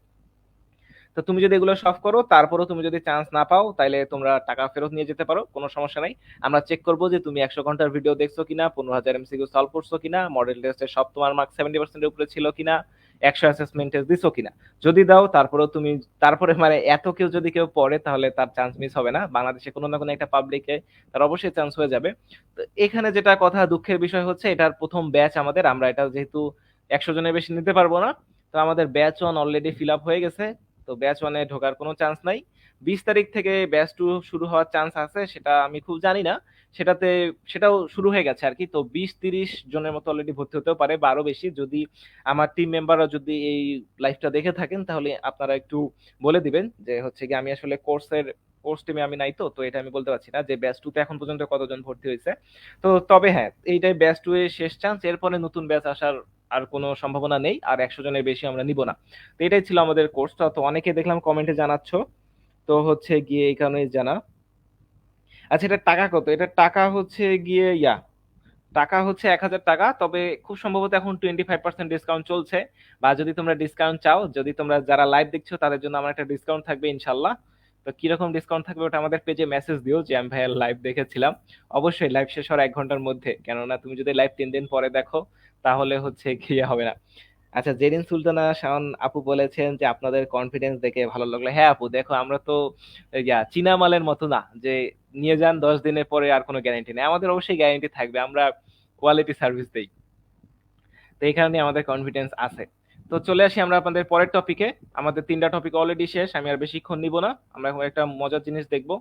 তো তুমি যদি এগুলো সলভ করো, তারপরেও তুমি যদি চান্স না পাও, তাহলে তোমরা টাকা ফেরত নিয়ে যেতে পারো, কোনো সমস্যা নাই। আমরা চেক করবো যে তুমি 100 ঘন্টার ভিডিও দেখছো কিনা, 15,000 এমসিকিউ সলভ করছো কিনা, মডেল টেস্টে সব তোমার মার্ক 70%-এর উপরে ছিল কিনা, 100 অ্যাসেসমেন্ট টেস্ট দিছো কিনা। যদি দাও, তারপরেও তুমি, তারপরে মানে এত কেউ যদি কেউ পড়ে, তাহলে তার চান্স মিস হবে না, বাংলাদেশে কোনো না কোনো একটা পাবলিকে তার অবশ্যই চান্স হয়ে যাবে। তো এখানে যেটা কথা, দুঃখের বিষয় হচ্ছে এটার প্রথম ব্যাচ আমাদের, আমরা এটা যেহেতু 100 জনের বেশি নিতে পারবো না, তো আমাদের ব্যাচ 1 অলরেডি ফিল আপ হয়ে গেছে। তো ব্যাচ ওয়ানে ঢোকার কোনো চান্স নাই। 20 তারিখ থেকে ব্যাচ টু শুরু হওয়ার চান্স আছে, সেটা আমি খুব জানি না। সেটাতে সেটাও শুরু হয়ে গেছে আর কি। তো 20-30 জনের মতো অলরেডি ভর্তি হতেও পারে, বা আরো বেশি। যদি আমার টিম মেম্বাররা যদি এই লাইভটা দেখে থাকেন, তাহলে আপনারা একটু বলে দিবেন যে হচ্ছে কি, আমি আসলে কোর্স টিমে আমি নাই, তো তো এটা আমি বলতে পারছি না যে ব্যাচ টু তে এখন পর্যন্ত কতজন ভর্তি হয়েছে। তো তবে হ্যাঁ, এইটাই ব্যাচ টু এর শেষ চান্স, এরপরে নতুন ব্যাচ আসার আর কোনো সম্ভাবনা নেই, আর 100 জনের বেশি আমরা নিব না। তো এটাই ছিল আমাদের কোর্সটা। তো অনেকে দেখলাম কমেন্টে জানাচ্ছ, তো হচ্ছে গিয়ে এই কারণে জানা। আচ্ছা, এটা টাকা কত? এটা টাকা হচ্ছে গিয়ে টাকা হচ্ছে 1,000 টাকা, তবে খুব সম্ভবত এখন 25% ডিসকাউন্ট চলছে। বা যদি তোমরা ডিসকাউন্ট চাও, যদি তোমরা যারা লাইভ দেখছো তাদের জন্য আমার একটা ডিসকাউন্ট থাকবে ইনশাল্লাহ। তো কিরকম ডিসকাউন্ট থাকবে ওটা আমাদের পেজে মেসেজ দিও, যে আমি ভাইয়ার লাইভ দেখেছিলাম। অবশ্যই লাইভ শেষ হওয়ার 1 ঘন্টার মধ্যে, কেননা তুমি যদি লাইভ 3 দিন পরে দেখো, তাহলে হচ্ছে গিয়ে হবে না। আচ্ছা, জেরিন সুলতানা শাওন আপু বলেছেন যে আপনাদের কনফিডেন্স দেখে ভালো লাগলো। হ্যাঁ আপু, দেখো আমরা তো চীনা মালের মতো না যে নিয়ে যান 10 দিনের পরে আর কোনো গ্যারান্টি নেই। আমাদের অবশ্যই গ্যারান্টি থাকবে, আমরা কোয়ালিটি সার্ভিস দেই। তো এই কারণে আমাদের কনফিডেন্স আছে। তো চলে আসি আমরা আপনাদের পরের টপিকে। আমাদের 3টা টপিক অলরেডি শেষ, আমি আর বেশিক্ষণ নিব না। আমরা এখন একটা মজার জিনিস দেখবো,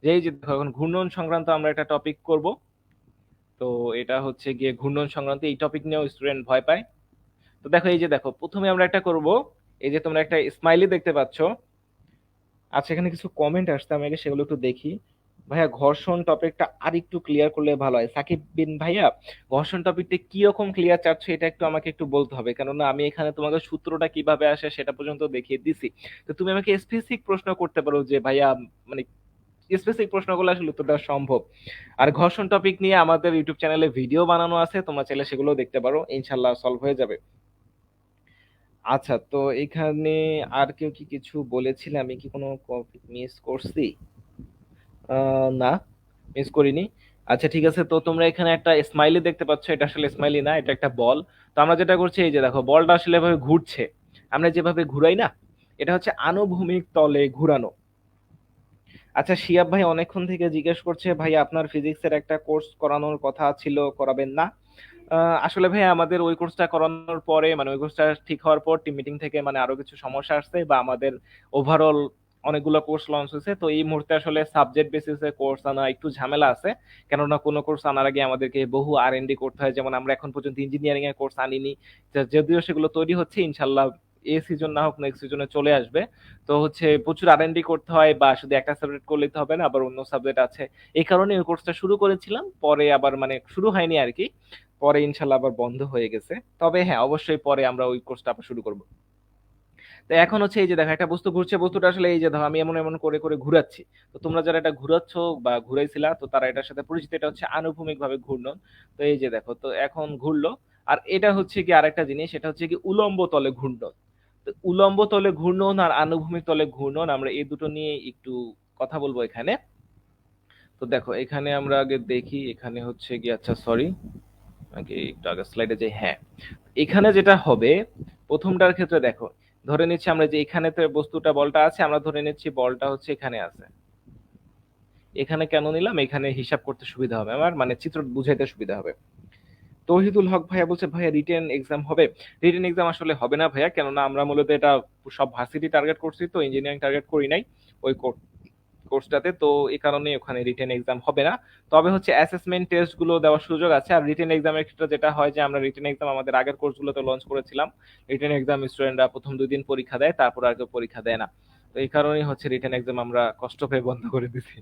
যে এই যে দেখো এখন ঘূর্ণন সংক্রান্ত আমরা একটা টপিক করব। তো এটা হচ্ছে গিয়ে ঘূর্ণন সংক্রান্ত, এই টপিক নিয়েও স্টুডেন্ট ভয় পায়। তো দেখো এই যে দেখো প্রথমে আমরা একটা করব, এই যে তোমরা একটা স্মাইলি দেখতে পাচ্ছ। আচ্ছা, এখানে কিছু কমেন্ট আসছে, আমি আগে সেগুলো একটু দেখি। ভাইয়া ঘর্ষণ টপিকটা আর একটু ক্লিয়ার করলে ভালো হয়। সাকিব বিন ভাইয়া, ঘর্ষণ টপিকটা কি রকম ক্লিয়ার চাচ্ছ এটা একটু আমাকে একটু বলতে হবে, কেননা আমি এখানে তোমাকে সূত্রটা কিভাবে আসে সেটা পর্যন্ত দেখিয়ে দিছি। তো তুমি আমাকে স্পেসিফিক প্রশ্ন করতে পারো যে ভাইয়া, মানে স্পেসিফিক প্রশ্নগুলো আসলে উত্তর দেওয়া সম্ভব। আর ঘর্ষণ টপিক নিয়ে আমাদের ইউটিউব চ্যানেলে ভিডিও বানানো আছে, তোমরা চাইলে সেগুলো দেখতে পারো, ইনশাল্লাহ সলভ হয়ে যাবে। আচ্ছা, তো এখানে আর কেউ কি কিছু বলেছিলে? আমি কি কোনো মিস করছি? না, মিস করিনি। আচ্ছা ঠিক আছে, তো তোমরা এখানে একটা স্মাইলি দেখতে পাচ্ছ, এটা আসলে স্মাইলি না, এটা একটা বল। তো আমরা যেটা করছি, এই যে দেখো বলটা আসলে এভাবে ঘুরছে, আমরা যেভাবে ঘুরাই না, এটা হচ্ছে আনুভূমিক তলে ঘুরানো। আচ্ছা, শিয়াব ভাই অনেকক্ষণ থেকে জিজ্ঞেস করছে, ভাই আপনার ফিজিক্সের একটা কোর্স করানোর কথা ছিল, করাবেন না? আসলে ভাই আমাদের ওই কোর্সটা করানোর পরে, মানে ওই কোর্সটা ঠিক হওয়ার পর টিম মিটিং থেকে মানে আরো কিছু সমস্যা আসছে, বা আমাদের ওভারঅল অনেকগুলো কোর্স লঞ্চ হয়েছে, তো এই মুহূর্তে আসলে সাবজেক্ট বেসিসে কোর্স আনা একটু ঝামেলা আছে। কেননা কোনো কোর্স আনার আগে আমাদেরকে বহু R&D করতে হয়, যেমন আমরা এখন পর্যন্ত ইঞ্জিনিয়ারিং এর কোর্স আনিনি। যদিও সেগুলো তৈরি হচ্ছে, ইনশাল্লাহ এই সিজন না হোক নেক্সট সিজনে চলে আসবে। তো হচ্ছে প্রচুর R&D করতে হয়, বা শুধু একটা সাবজেক্ট করলেই তো হবে না, আবার অন্য সাবজেক্ট আছে। এই কারণে ওই কোর্সটা শুরু করেছিলাম, পরে আবার মানে শুরু হয়নি আর কি, পরে ইনশাল্লাহ আবার বন্ধ হয়ে গেছে। তবে হ্যাঁ, অবশ্যই পরে আমরা ওই কোর্সটা আবার শুরু করব। তো এখন হচ্ছে এই যে দেখো একটা বস্তু ঘুরছে, বস্তুটা আসলে এই যে ধরো আমি এমন এমন করে করে ঘুরাচ্ছি। তো তোমরা যারা এটা ঘুরাচ্ছ বা ঘুরাইছিলা, তো তারা এটার সাথে পরিচিত, এটা হচ্ছে আনুভূমিক ভাবে ঘূর্ণন। তো এই যে দেখো, তো এখন ঘুরলো। আর এটা হচ্ছে কি আরেকটা জিনিস, এটা হচ্ছে কি উলম্ব তলে ঘূর্ণন। তো উলম্ব তলে ঘূর্ণন আর আনুভূমিক তলে ঘূর্ণন, আমরা এই দুটো নিয়ে একটু কথা বলবো এখানে। তো দেখো এখানে আমরা আগে দেখি, এখানে হচ্ছে কি, আচ্ছা সরি, আগে একটু আগে স্লাইডে যাই। হ্যাঁ, এখানে যেটা হবে প্রথমটার ক্ষেত্রে দেখো, ধরে নিচ্ছি আমরা যে এখানে তো বস্তুটা বলটা আছে, আমরা ধরে নিচ্ছি বলটা হচ্ছে এখানে আছে। এখানে কেন নিলাম, এখানে হিসাব করতে সুবিধা হবে আমার, মানে চিত্র বুঝাইতে সুবিধা হবে। তৌহিদুল হক ভাইয়া বলছে, ভাইয়া রিটেন এক্সাম হবে? রিটেন এক্সাম আসলে হবে না ভাইয়া, কেননা আমরা মূলত এটা সব ভার্সিটি টার্গেট করছি, তো ইঞ্জিনিয়ারিং টার্গেট করি নাই ওই কোর্সটাতে। তো এই কারণে ওখানে রিটেন এক্সাম হবে না। তবে হচ্ছে অ্যাসেসমেন্ট টেস্ট গুলো দেওয়ার সুযোগ আছে। আর রিটেন এক্সামের ক্ষেত্রে যেটা হয় যে আমরা রিটেন এক্সাম আমাদের আগের কোর্সগুলোতে লঞ্চ করেছিলাম, রিটেন এক্সাম স্টুডেন্টরা প্রথম 2 দিন পরীক্ষা দেয়, তারপর আর কেউ পরীক্ষা দেয় না। তো এই কারণেই হচ্ছে রিটেন এক্সাম আমরা কষ্ট পেয়ে বন্ধ করে দিছি।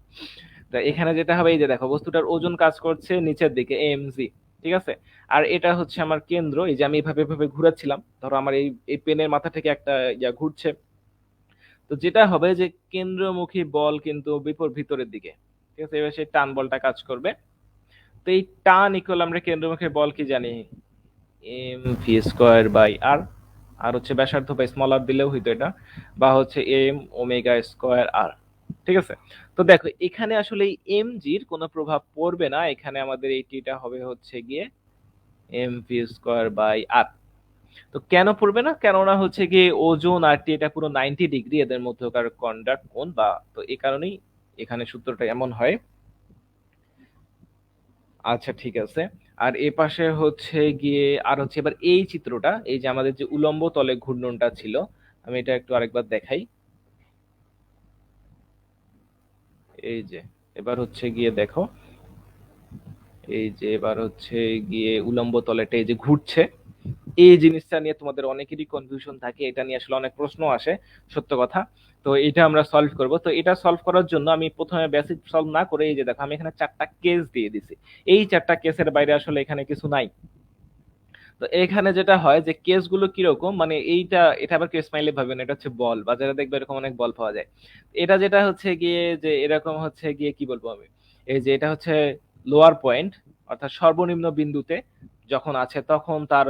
তো এখানে যেটা হবে, এই যে দেখো বস্তুটার ওজন কাজ করছে নিচের দিকে AMG, ঠিক আছে। আর এটা হচ্ছে আমার কেন্দ্র, এই যে আমি এভাবে এভাবে ঘুরাচ্ছিলাম, ধরো আমার এই এই পেনের মাথা থেকে একটা ঘুরছে। তো যেটা হবে যে কেন্দ্রমুখী বল কিন্তু ভিতরের দিকে, ঠিক আছে, এবার সেই টান বলটা কাজ করবে। তো এই টান ইকুয়াল আমরা কেন্দ্রমুখী বল কি জানি, M v² বাই R। আর হচ্ছে ব্যাসার্ধ বা স্মল আর দিলেও হইতো এটা, বা হচ্ছে M ω²R। ঠিক আছে। তো দেখো এখানে আসলে এই mg-র কোনো প্রভাব পড়বে না, এখানে আমাদের এই টিটা হবে হচ্ছে গিয়ে M v²বাই R। তো কেন পড়বে না, কেননা হচ্ছে গিয়ে ওজন আর টি এটা পুরো 90 ডিগ্রি এদের মধ্যকার কন্ডাক্ট কোণ, বা তো এই কারণেই এখানে সূত্রটা এমন হয়। আচ্ছা ঠিক আছে। আর এ পাশে হচ্ছে গিয়ে আর হচ্ছে এবার এই চিত্রটা, এই যে আমাদের যে উলম্ব তলে ঘূর্ণনটা ছিল, আমি এটা একটু আরেকবার দেখাই। এই যে এবার হচ্ছে গিয়ে দেখো, এই যে এবার হচ্ছে গিয়ে উলম্ব তলেটা এই যে ঘুরছে, এই জিনিসটা নিয়ে তোমাদের অনেকেরই কনফিউশন থাকে, এটা নিয়ে আসলে অনেক প্রশ্ন আসে, সত্য কথা। তো এটা আমরা সলভ করব। তো এটা সলভ করার জন্য আমি প্রথমে বেসিক সলভ না করে, এই যে দেখো আমি এখানে 4টা কেস দিয়ে দিছি। এই 4টা কেসের বাইরে আসলে এখানে কিছু নাই। তো এখানে যেটা হয় যে কেসগুলো কিরকম, মানে এটা আবার কেউ স্মাইলি ভাবে না, এটা হচ্ছে বল, বাজারে দেখবে এরকম অনেক বল পাওয়া যায়। এটা যেটা হচ্ছে গিয়ে যে এরকম হচ্ছে গিয়ে কি বলবো আমি, এই যে এটা হচ্ছে লোয়ার পয়েন্ট, অর্থাৎ সর্বনিম্ন বিন্দুতে যখন আছে তখন তার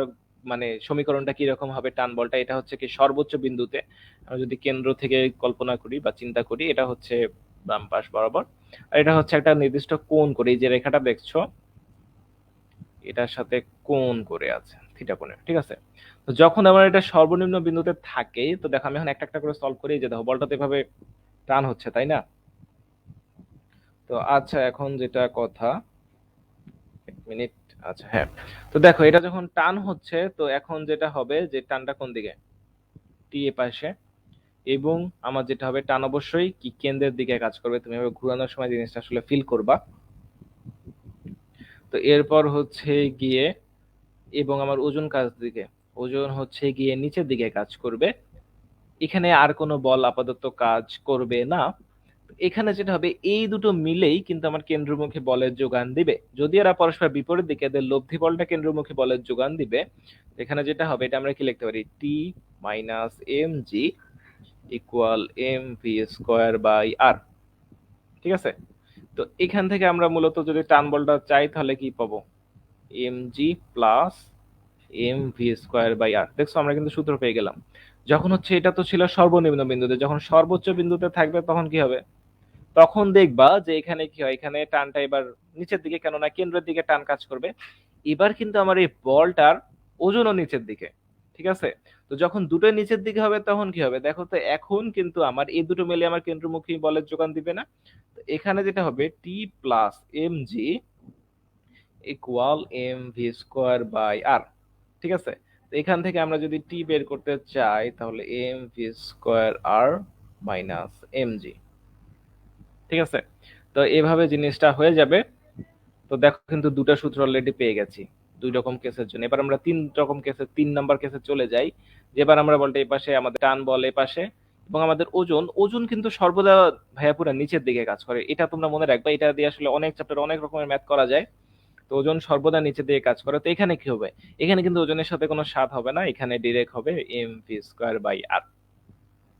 মানে সমীকরণটা কি রকম হবে, টান বলটা এটা হচ্ছে কি সর্বোচ্চ বিন্দুতে। আমরা যদি কেন্দ্র থেকে কল্পনা করি বা চিন্তা করি, এটা হচ্ছে বাম পাশ বরাবর, আর এটা হচ্ছে একটা নির্দিষ্ট কোণ করে, এই যে রেখাটা দেখছো এটার সাথে কোণ করে আছে, থিটা কোণে, ঠিক আছে। তো যখন আমার এটা সর্বনিম্ন বিন্দুতে থাকে, তো দেখো আমি এখন একটা একটা করে সলভ করি। যে দেখো বলটা তো এভাবে টান হচ্ছে, তাই না? তো আচ্ছা, এখন যেটা কথা, এক মিনিট। আচ্ছা হ্যাঁ, তো দেখো এটা যখন টান হচ্ছে, তো এখন যেটা হবে যে টানটা কোন দিকে, টি এ পাশে, এবং আমার যেটা হবে টান অবশ্যই কি কেন্দ্রের দিকে কাজ করবে। তুমি এভাবে ঘোরানোর সময় জিনিসটা আসলে ফিল করবা। তো এরপর হচ্ছে গিয়ে, এবং আমার ওজন কাজ দিকে, ওজন হচ্ছে গিয়ে নিচের দিকে কাজ করবে। এখানে আর কোনো বল আপাতত কাজ করবে না। এখানে যেটা হবে, এই দুটো মিলেই কিন্তু আমার কেন্দ্রমুখী বলের যোগান দিবে। যদি এরা পরস্পর বিপরীত দিকে, এদের লব্ধি বলটা কেন্দ্রমুখী বলের যোগান দিবে। এখানে যেটা হবে, এটা আমরা কি লিখতে পারি, T minus M G equal M V square by R, ঠিক আছে। তো এখান থেকে আমরা মূলত যদি টান বলটা চাই, তাহলে কি পাবো, M G plus M V square by R. দেখছো আমরা কিন্তু সূত্র পেয়ে গেলাম। যখন হচ্ছে এটা তো ছিল সর্বনিম্ন বিন্দুতে, যখন সর্বোচ্চ বিন্দুতে থাকবে তখন কি হবে, তখন দেখবা যে এখানে কি হয়, এখানে টানটা এবার নিচের দিকে, কেননা কেন্দ্রের দিকে টান কাজ করবে। এবার কিন্তু আমার এই বলটার ওজনও নিচের দিকে, ঠিক আছে। তো যখন দুটো নিচের দিকে হবে তখন কি হবে, দেখো তো এখন কিন্তু আমার এই দুটো মিলে আমার কেন্দ্রমুখী বলের যোগান দিবে না। তো এখানে যেটা হবে, T plus M G equal M V square by R, ঠিক আছে। তো এখান থেকে আমরা যদি টি বের করতে চাই, তাহলে এম ভি স্কোয়ার আর মাইনাস এম জি, ঠিক আছে। তো এভাবে জিনিসটা হয়ে যাবে। তো দেখো কিন্তু দুটো সূত্র অলরেডি পেয়ে গেছি দুই রকম কেসের জন্য। এবার আমরা তিন রকম কেসে, 3 নাম্বার কেসে চলে যাই। যেবার আমরা বলতে এই পাশে আমাদের টান বল এ পাশে, এবং আমাদের ওজন, ওজন কিন্তু সর্বদা ভাইয়া পুরা নিচের দিকে কাজ করে। এটা তোমরা মনে রাখবা, এটা দিয়ে আসলে অনেক চ্যাপ্টার অনেক রকমের ম্যাথ করা যায়। তো ওজন সর্বদা নিচের দিকে কাজ করে। তো এখানে কি হবে, এখানে কিন্তু ওজনের সাথে কোনো সাথ হবে না, এখানে ডিরেক্ট হবে M V square by R,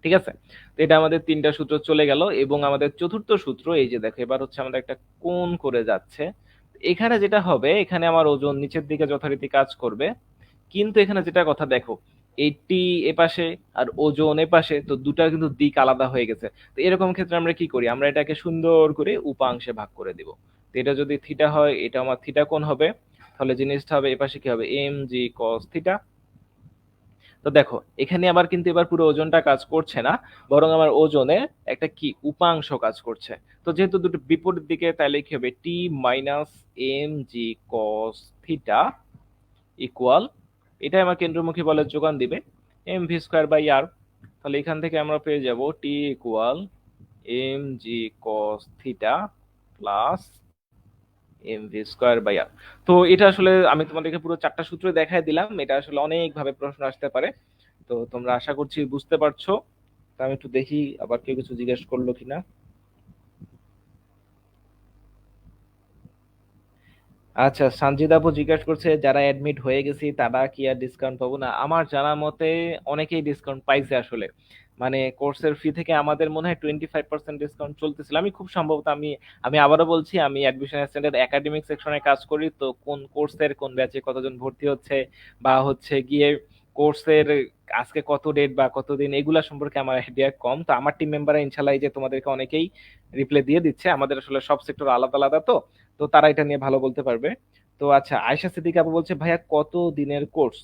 ঠিক আছে। তো এটা আমাদের 3টা সূত্র চলে গেল। এবং আমাদের চতুর্থ সূত্র, এই যে দেখো এবার হচ্ছে আমাদের একটা কোণ করে যাচ্ছে। এখানে যেটা হবে, এখানে আমার ওজন নিচের দিকে যথারীতি কাজ করবে। কিন্তু এখানে যেটা কথা দেখো, এই টি এপাশে আর ওজন এপাশে, তো দুটা কিন্তু দিক আলাদা হয়ে গেছে। তো এরকম ক্ষেত্রে আমরা কি করি, আমরা এটাকে সুন্দর করে উপাংশে ভাগ করে দিব। তো এটা যদি থিটা হয়, এটা আমার থিটা কোণ হবে। তাহলে জিনিসটা হবে, এপাশে কি হবে, এম জি কস থিটা। তো দেখো এখানে আবার কিন্তু এবার পুরো ওজনটা কাজ করছে না, বরং আমার ওজনে একটা কি উপাংশ কাজ করছে। তো যেহেতু দুটো বিপরীত দিকে, তাহলে কি হবে, T minus M G cos theta equal, এটাই আমার কেন্দ্রমুখী বলের যোগান দিবে, M V square by R. তাহলে এখান থেকে আমরা পেয়ে যাব T equal M G cos theta plus M V square by R. তো এটা আসলে আমি তোমাদেরকে পুরো 4টা সূত্র দেখাই দিলাম। এটা আসলে অনেক ভাবে প্রশ্ন আসতে পারে। তো তোমরা আশা করছি বুঝতে পারছো। তা আমি একটু দেখি আবার কেউ কিছু জিজ্ঞেস করলো কিনা। আচ্ছা, সানজিদ আপু জিজ্ঞাসা করছে যারা অ্যাডমিট হয়ে গেছি তারা কি আর ডিসকাউন্ট পাবো না। আমার জানা মতে অনেকেই ডিসকাউন্ট পাইছে আসলে। মানে কোর্সের ফি থেকে আমাদের মনে হয় 25% ডিসকাউন্ট চলতেছিল। আমি খুব সম্ভবত, আমি আমি আবারও বলছি, আমি অ্যাডমিশন অ্যাসিস্ট্যান্টের একাডেমিক সেকশনে কাজ করি। তো কোন কোর্সের কোন ব্যাচে কতজন ভর্তি হচ্ছে, বা হচ্ছে গিয়ে কোর্সের আজকে কত ডেট বা কতদিন, এগুলা সম্পর্কে আমার আইডিয়া কম। তো আমার টিম মেম্বাররা ইনশাল্লাহ এই যে তোমাদেরকে অনেকেই রিপ্লাই দিয়ে দিচ্ছে। আমাদের আসলে সব সেক্টর আলাদা আলাদা, তো তো তারা এটা নিয়ে ভালো বলতে পারবে। তো আচ্ছা, আয়শা সিদ্দিক আপু বলছে ভাইয়া কত দিনের কোর্স,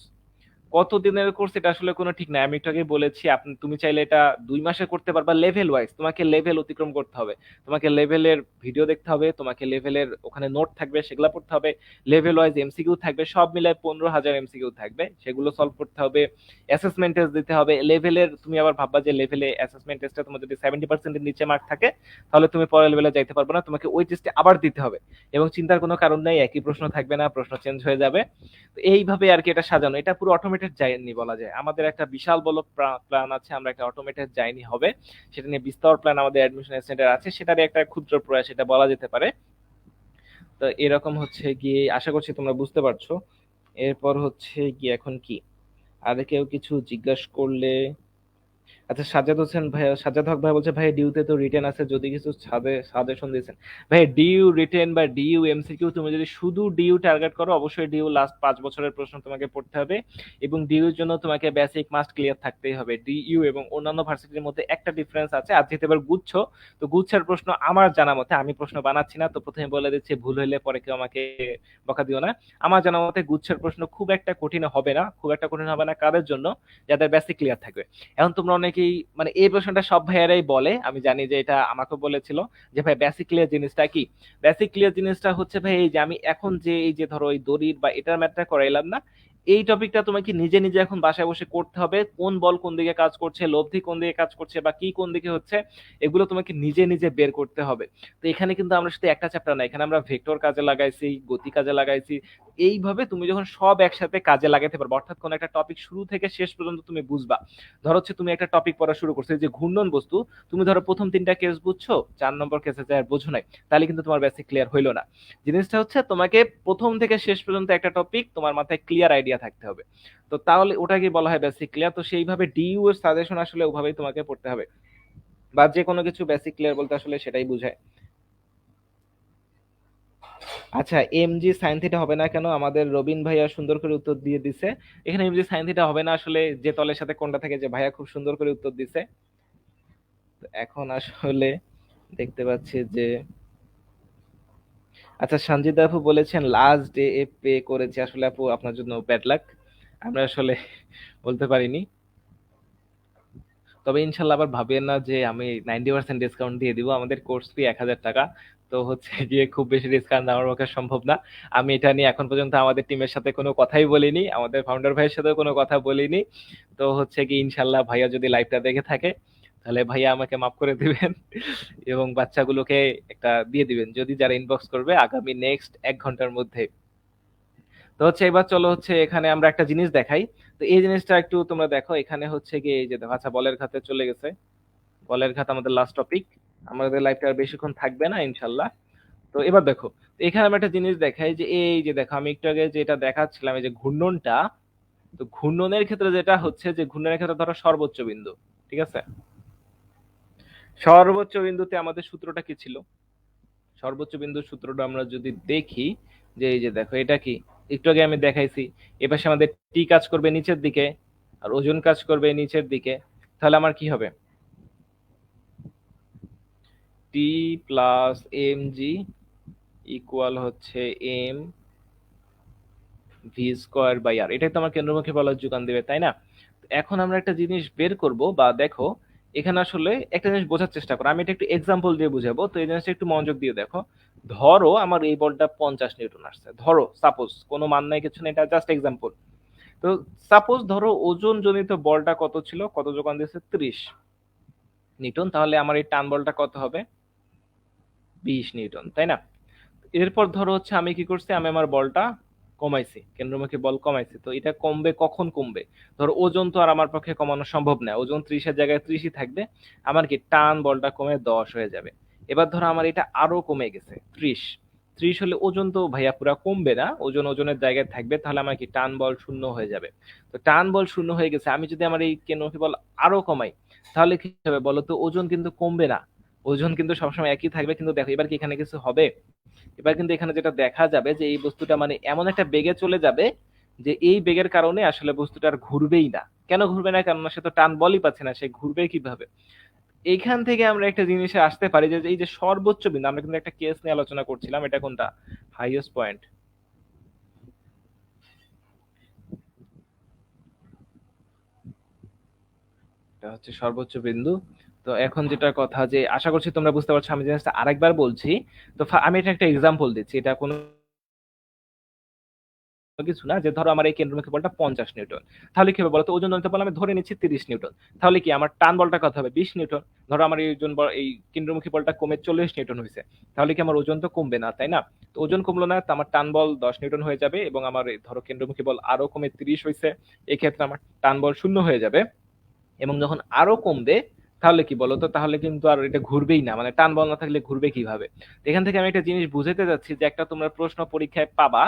কত দিনের কোর্স এটা আসলে কোনো ঠিক নাই। আমি একটু আগে বলেছি, আপনি তুমি চাইলে এটা 2 মাসে করতে পারবা। লেভেল ওয়াইজ তোমাকে লেভেল অতিক্রম করতে হবে। তোমাকে লেভেলের ভিডিও দেখতে হবে, তোমাকে লেভেলের ওখানে নোট থাকবে সেগুলো পড়তে হবে, লেভেল ওয়াইজ এমসিকিউ থাকবে, সব মিলায় 15,000 এমসিকিউ থাকবে, সেগুলো সলভ করতে হবে। অ্যাসেসমেন্ট টেস্ট দিতে হবে লেভেলের। তুমি আবার ভাববা যে লেভেলে অ্যাসেসমেন্ট টেস্টে তোমার যদি 70%-এর নিচে মার্ক থাকে, তাহলে তুমি পরের লেভেলে যাইতে পারবে না, তোমাকে ওই টেস্টে আবার দিতে হবে। এবং চিন্তার কোনো কারণ নেই, একই প্রশ্ন থাকবে না, প্রশ্ন চেঞ্জ হয়ে যাবে। তো এইভাবে আর কি এটা সাজানো, এটা পুরো অটোমেটেড জার্নি বলা যায়। আমাদের একটা বিশাল বড় প্ল্যান আছে, আমরা একটা অটোমেটেড জার্নি হবে, সেটা নিয়ে বিস্তর প্ল্যান আমাদের অ্যাডমিশন সেন্টার আছে, সেটারই একটা ক্ষুদ্র প্রয়াস এটা বলা যেতে পারে। তো এরকম হচ্ছে গিয়ে, আশা করছি তোমরা বুঝতে পারছো। এরপর হচ্ছে গিয়ে এখন কি, আর কেউ কিছু জিজ্ঞাসা করলে, আচ্ছা, সাজ্জাদ হোসেন ভাই, সাজ্জাদ হক ভাই বলছে ভাই ডিউতে তো রিটেন আছে, যদি কিছু সাজেশন দিয়েছেন। ভাই ডিউ রিটেন বা ডিউ এমসিকিউ, তুমি যদি শুধু ডিউ টার্গেট করো, অবশ্যই ডিউ লাস্ট 5 বছরের প্রশ্ন তোমাকে পড়তে হবে, এবং ডিউ এর জন্য তোমাকে বেসিক মাস্ট ক্লিয়ার থাকতেই হবে। ডিইউ এবং অন্যান্য ভার্সিটির মধ্যে একটা ডিফারেন্স আছে, আর যেহেতু এবার গুচ্ছ, তো গুচ্ছের প্রশ্ন আমার জানা মতে, আমি প্রশ্ন বানাচ্ছি না তো প্রথমে বলে দিচ্ছি, ভুল হইলে পরে কেউ আমাকে বকা দিও না। আমার জানা মতে গুচ্ছের প্রশ্ন খুব একটা কঠিন হবে না, খুব একটা কঠিন হবে না কাদের জন্য, যাদের বেসিক ক্লিয়ার থাকবে। এখন তোমরা অনেকেই মানে এই প্রশ্নটা সব ভাইয়ারাই বলে, আমি জানি যে এটা আমাকে বলেছিল, যে ভাই বেসিক ক্লিয়ার জিনিসটা কি। বেসিক ক্লিয়ার জিনিসটা হচ্ছে ভাই এই যে আমি এখন যে এই যে ধরো এই দড়ির বা এটার ম্যাথটা করাইলাম না, এই টপিকটা তোমাকে নিজে নিজে এখন বাসায় বসে করতে হবে, কোন বল কোন দিকে কাজ করছে, লব্ধি কোন দিকে কাজ করছে, বা কি কোন দিকে হচ্ছে, এগুলো তোমাকে নিজে নিজে বের করতে হবে। তো এখানে কিন্তু আমরা শুধু একটা চ্যাপ্টার না, এখানে আমরা ভেক্টর কাজে লাগাইছি, গতি কাজে লাগাইছি। এইভাবে তুমি যখন সব একসাথে কাজে লাগাতে পারবে, অর্থাৎ কোন একটা টপিক শুরু থেকে শেষ পর্যন্ত তুমি বুঝবা। ধরো হচ্ছে তুমি একটা টপিক পড়া শুরু করছো, এই যে ঘূর্ণন বস্তু, তুমি ধরো প্রথম 3টা কেস বুঝছো, 4 নম্বর কেসে যায় আর বোঝো নাই, তাহলে কিন্তু তোমার বেসিক ক্লিয়ার হইলো না। জিনিসটা হচ্ছে তোমাকে প্রথম থেকে শেষ পর্যন্ত একটা টপিক তোমার মাথায় ক্লিয়ার আইডিয়া থাকতে হবে। তো তাহলে ওটাকে বলা হয় বেসিক ক্লিয়ার। তো সেইভাবে ডিইউ এর সাজেশন আসলে ওভাবেই তোমাকে পড়তে হবে, বা যে কোনো কিছু বেসিক ক্লিয়ার বলতে আসলে সেটাই বুঝায়। আচ্ছা, এমজি সাইন থিটা হবে না কেন, আমাদের রবিন ভাইয়া সুন্দর করে উত্তর দিয়ে দিছে। এখানে এমজি সাইন থিটা হবে না আসলে, যে তলের সাথে কোনটা থাকে, যে ভাইয়া খুব সুন্দর করে উত্তর দিছে। তো এখন আসলে দেখতে পাচ্ছি যে, আচ্ছা সঞ্জিত আপু বলেছেন লাস্ট ডে এ পে করেছে, আসলে আপু আপনার জন্য ব্যাড লাক, আমরা আসলে বলতে পারিনি। তবে ইনশাল্লাহ আবার ভাবেন না যে আমি 90% ডিসকাউন্ট দিয়ে দিব, আমাদের কোর্স ফি 1000 টাকা। তো হচ্ছে গিয়ে খুব বেশি ডিসকাউন্ট আমার পক্ষে সম্ভব না। আমি এটা নিয়ে এখন পর্যন্ত আমাদের টিমের সাথে কোনো কথাই বলিনি, আমাদের ফাউন্ডার ভাইয়ের সাথেও কোনো কথা বলিনি। তো হচ্ছে কি ইনশাল্লাহ ভাইয়া যদি লাইভটা দেখে থাকে, তাহলে ভাইয়া আমাকে মাফ করে দিবেন এবং বাচ্চাগুলোকে একটা দিয়ে দিবেন, যদি যারা ইনবক্স করবে আগামী নেক্সট 1 ঘন্টার মধ্যে। তো হচ্ছে এবার চলো হচ্ছে এখানে আমরা একটা জিনিস দেখাই। তো এই জিনিসটা একটু তোমরা দেখো, এখানে হচ্ছে কি এই যে দেখো, আচ্ছা বলের খাতে চলে গেছে, বলের ঘাত আমাদের লাস্ট টপিক, আমাদের লাইফটা আর বেশিক্ষণ থাকবে না ইনশাল্লাহ। তো এবার দেখো, তো এখানে আমি একটা জিনিস দেখাই, যে এই যে দেখো আমি একটু আগে যেটা দেখাচ্ছিলাম, এই যে ঘূর্ণনটা, তো ঘূর্ণনের ক্ষেত্রে যেটা হচ্ছে, যে ঘূর্ণনের ক্ষেত্রে ধরো সর্বোচ্চ বিন্দু, ঠিক আছে, সর্বোচ্চ বিন্দুতে আমাদের সূত্রটা কি ছিল, সর্বোচ্চ বিন্দুর সূত্রটা আমরা যদি দেখি, যে এই যে দেখো এটা কি, একটু আগে আমি দেখাইছি, এপাশে আমাদের টি কাজ করবে নিচের দিকে, আর ওজন কাজ করবে নিচের দিকে, তাহলে আমার কি হবে, T plus M G equal হচ্ছে এম ভি স্কোয়ার বাই আর, এটাই তো আমার কেন্দ্রমুখী বলের যোগান দেবে, তাই না? এখন আমরা একটা জিনিস বের করব, বা দেখো এখানে আসলে একটা জিনিস বোঝার চেষ্টা করো, আমি এটা একটু এক্সাম্পল দিয়ে বুঝাবো, তো এই জিনিসটা একটু মনোযোগ দিয়ে দেখো। ধরো আমার এই বলটা 50 নিউটন আসছে, ধরো সাপোজ, কোনো মান নাই কিছু না, এটা জাস্ট এক্সাম্পল। তো সাপোজ ধরো ওজন জনিত বলটা কত ছিল, কত যোগান দিয়েছে, 30 নিউটন, তাহলে আমার এই টান বলটা কত হবে, 20 নিউটন, তাই না? এরপর ধরো হচ্ছে আমি কি করছি, আমি আমার বলটা কমাইছি, কেন্দ্রমুখী বল কমাইছি, তো এটা কমবে কখন কমবে, ধরো ওজন তো আর আমার পক্ষে কমানো সম্ভব না, ওজন 30-এর জায়গায় 30ই থাকবে, আমার কি টান বলটা কমে 10 হয়ে যাবে। এবার ধরো আমার এটা আরো কমে গেছে 30, 30 হলে ওজন তো ভাইয়া পুরা কমবে না, ওজন ওজনের জায়গায় থাকবে, তাহলে আমার কি টান বল শূন্য হয়ে যাবে। তো টান বল শূন্য হয়ে গেছে, আমি যদি আমার এই কেন্দ্রমুখী বল আরো কমাই, তাহলে কি হবে বলো তো, ওজন কিন্তু কমবে না, ওজন কিন্তু সবসময় একই থাকবে। কিন্তু দেখো এবার কি এখানে কিছু হবে, এবার কিন্তু এখানে যেটা দেখা যাবে, যে এই বস্তুটা মানে এমন একটা বেগে চলে যাবে, যে এই বেগের কারণে আসলে বস্তুটা আর ঘুরবেই না। কেন ঘুরবে না, কারণ সে তো টান বলই পাচ্ছে না, সে ঘুরবে কিভাবে। এইখান থেকে আমরা একটা জিনিসে আসতে পারি, যে এই যে সর্বোচ্চ বিন্দু, আমরা কিন্তু একটা কেস নিয়ে আলোচনা করছিলাম, এটা কোনটা, হাইয়েস্ট পয়েন্ট, এটা হচ্ছে সর্বোচ্চ বিন্দু। তো এখন যেটা কথা, যে আশা করছি তোমরা বুঝতে পারছো, আমি জিনিসটা আরেকবার বলছি। তো আমি এটা একটা এক্সাম্পল দিচ্ছি, এটা কোনো কিছু না, যে ধরো আমার এই কেন্দ্রমুখী বলটা 50 নিউটন, তাহলে কি হবে বলতো, ওজন জনিত বল আমি ধরে নিচ্ছি 30 নিউটন, তাহলে কি আমার টান বলটা কত হবে, 20 নিউটন। ধরো আমার এই ওজন এই কেন্দ্রমুখী বলটা কমে 40 নিউটন হয়েছে, তাহলে কি আমার ওজন তো কমবে না, তাই না? তো ওজন কমলো না, তো আমার টান বল 10 নিউটন হয়ে যাবে, এবং আমার এই ধরো কেন্দ্রমুখী বল আরো কমে 30 হয়েছে, এক্ষেত্রে আমার টান বল শূন্য হয়ে যাবে। এবং যখন আরো কমবে, তাহলে কি বলতো, তাহলে কিন্তু আর এটা ঘুরবেই না, মানে টান বল না থাকলে ঘুরবে কিভাবে। তো এখান থেকে আমি একটা জিনিস বুঝাতে যাচ্ছি, যে একটা তোমরা প্রশ্ন পরীক্ষায় পাবা,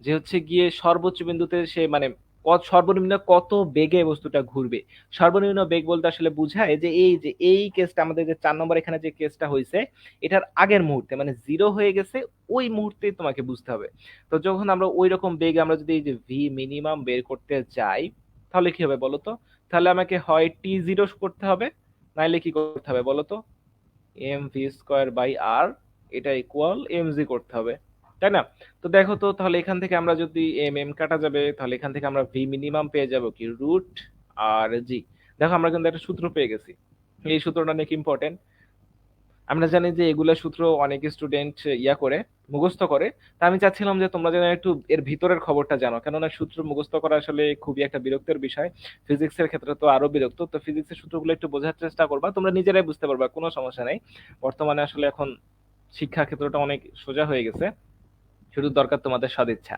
যে হচ্ছে গিয়ে সর্বোচ্চ বিন্দুতে সে মানে সর্বনিম্ন কত বেগে বস্তুটা ঘুরবে। সর্বনিম্ন বেগ বলতে আসলে বুঝায় যে এই কেসটা আমাদের যে ৪ নম্বর এখানে যে কেসটা হইছে, এটার আগের মুহূর্তে মানে 0 হয়ে গেছে ওই মুহূর্তেই তোমাকে বুঝতে হবে। তো যখন আমরা ঐরকম বেগে আমরা যদি এই যে ভি মিনিমাম বের করতে যাই, তাহলে কি হবে বলো তো? তাহলে আমাকে হয় T0 করতে হবে, নাইলে কি করতে হবে বলো তো? mv² এটা ইকুয়াল mg করতে হবে, তাই না? তো দেখো তো, তাহলে এখান থেকে আমরা যদি কাটা যাবে, তাহলে এখান থেকে আমরা ভি মিনিমাম পেয়ে যাব কি রুট আর জি। দেখো আমরা কিন্তু একটা সূত্র পেয়ে গেছি, এই সূত্রটা অনেক ইম্পর্টেন্ট। আমরা জানি যে এগুলা সূত্র অনেক স্টুডেন্ট ইয়া করে, মুখস্থ করে। তা আমি চাচ্ছিলাম যে তোমরা যেন একটু এর ভিতরের খবরটা জানো, কেননা সূত্র মুখস্থ করা আসলে খুবই একটা বিরক্তের বিষয়। ফিজিক্সের ক্ষেত্রে তো আরো বিরক্ত। তো ফিজিক্সের সূত্রগুলো একটু বোঝার চেষ্টা করবা, তোমরা নিজেরাই বুঝতে পারবা, কোনো সমস্যা নাই। বর্তমানে আসলে এখন শিক্ষা ক্ষেত্রটা অনেক সোজা হয়ে গেছে, শুধু দরকার তোমাদের সদিচ্ছা।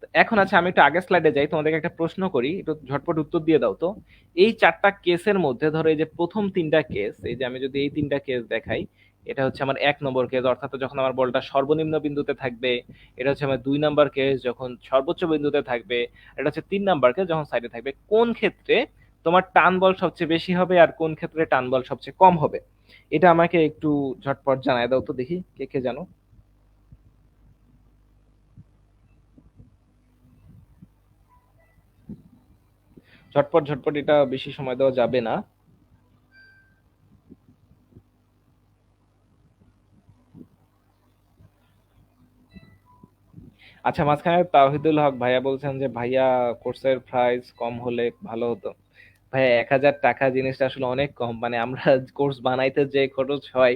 তো এখন আছে, আমি একটু আগের স্লাইডে যাই, তোমাদেরকে একটা প্রশ্ন করি, একটু ঝটপট উত্তর দিয়ে দাও তো। এই 4টা কেসের মধ্যে ধরো এই যে প্রথম 3টা কেস, এই যে আমি যদি এই 3টা কেস দেখাই, এটা হচ্ছে আমার 1 নম্বর কেস, অর্থাৎ যখন আমার বলটা সর্বনিম্ন বিন্দুতে থাকবে। এটা হচ্ছে আমার 2 নাম্বার কেস, যখন সর্বোচ্চ বিন্দুতে থাকবে। এটা হচ্ছে 3 নাম্বার কেস, যখন সাইডে থাকবে। কোন ক্ষেত্রে তোমার টান বল সবচেয়ে বেশি হবে আর কোন ক্ষেত্রে টান বল সবচেয়ে কম হবে? এটা আমাকে একটু ঝটপট জানায় দাও তো, দেখি কে কে জানো। ঝটপট ঝটপট, এটা বেশি সময় দেওয়া যাবে না। আচ্ছা, মাঝখানে তাওহিদুল হক ভাইয়া বলছেন যে ভাইয়া কোর্সের প্রাইস কম হলে ভালো হতো। ভাইয়া ১,০০০ টাকা জিনিসটা আসলে অনেক কম, মানে আমরা কোর্স বানাইতে যে খরচ হয়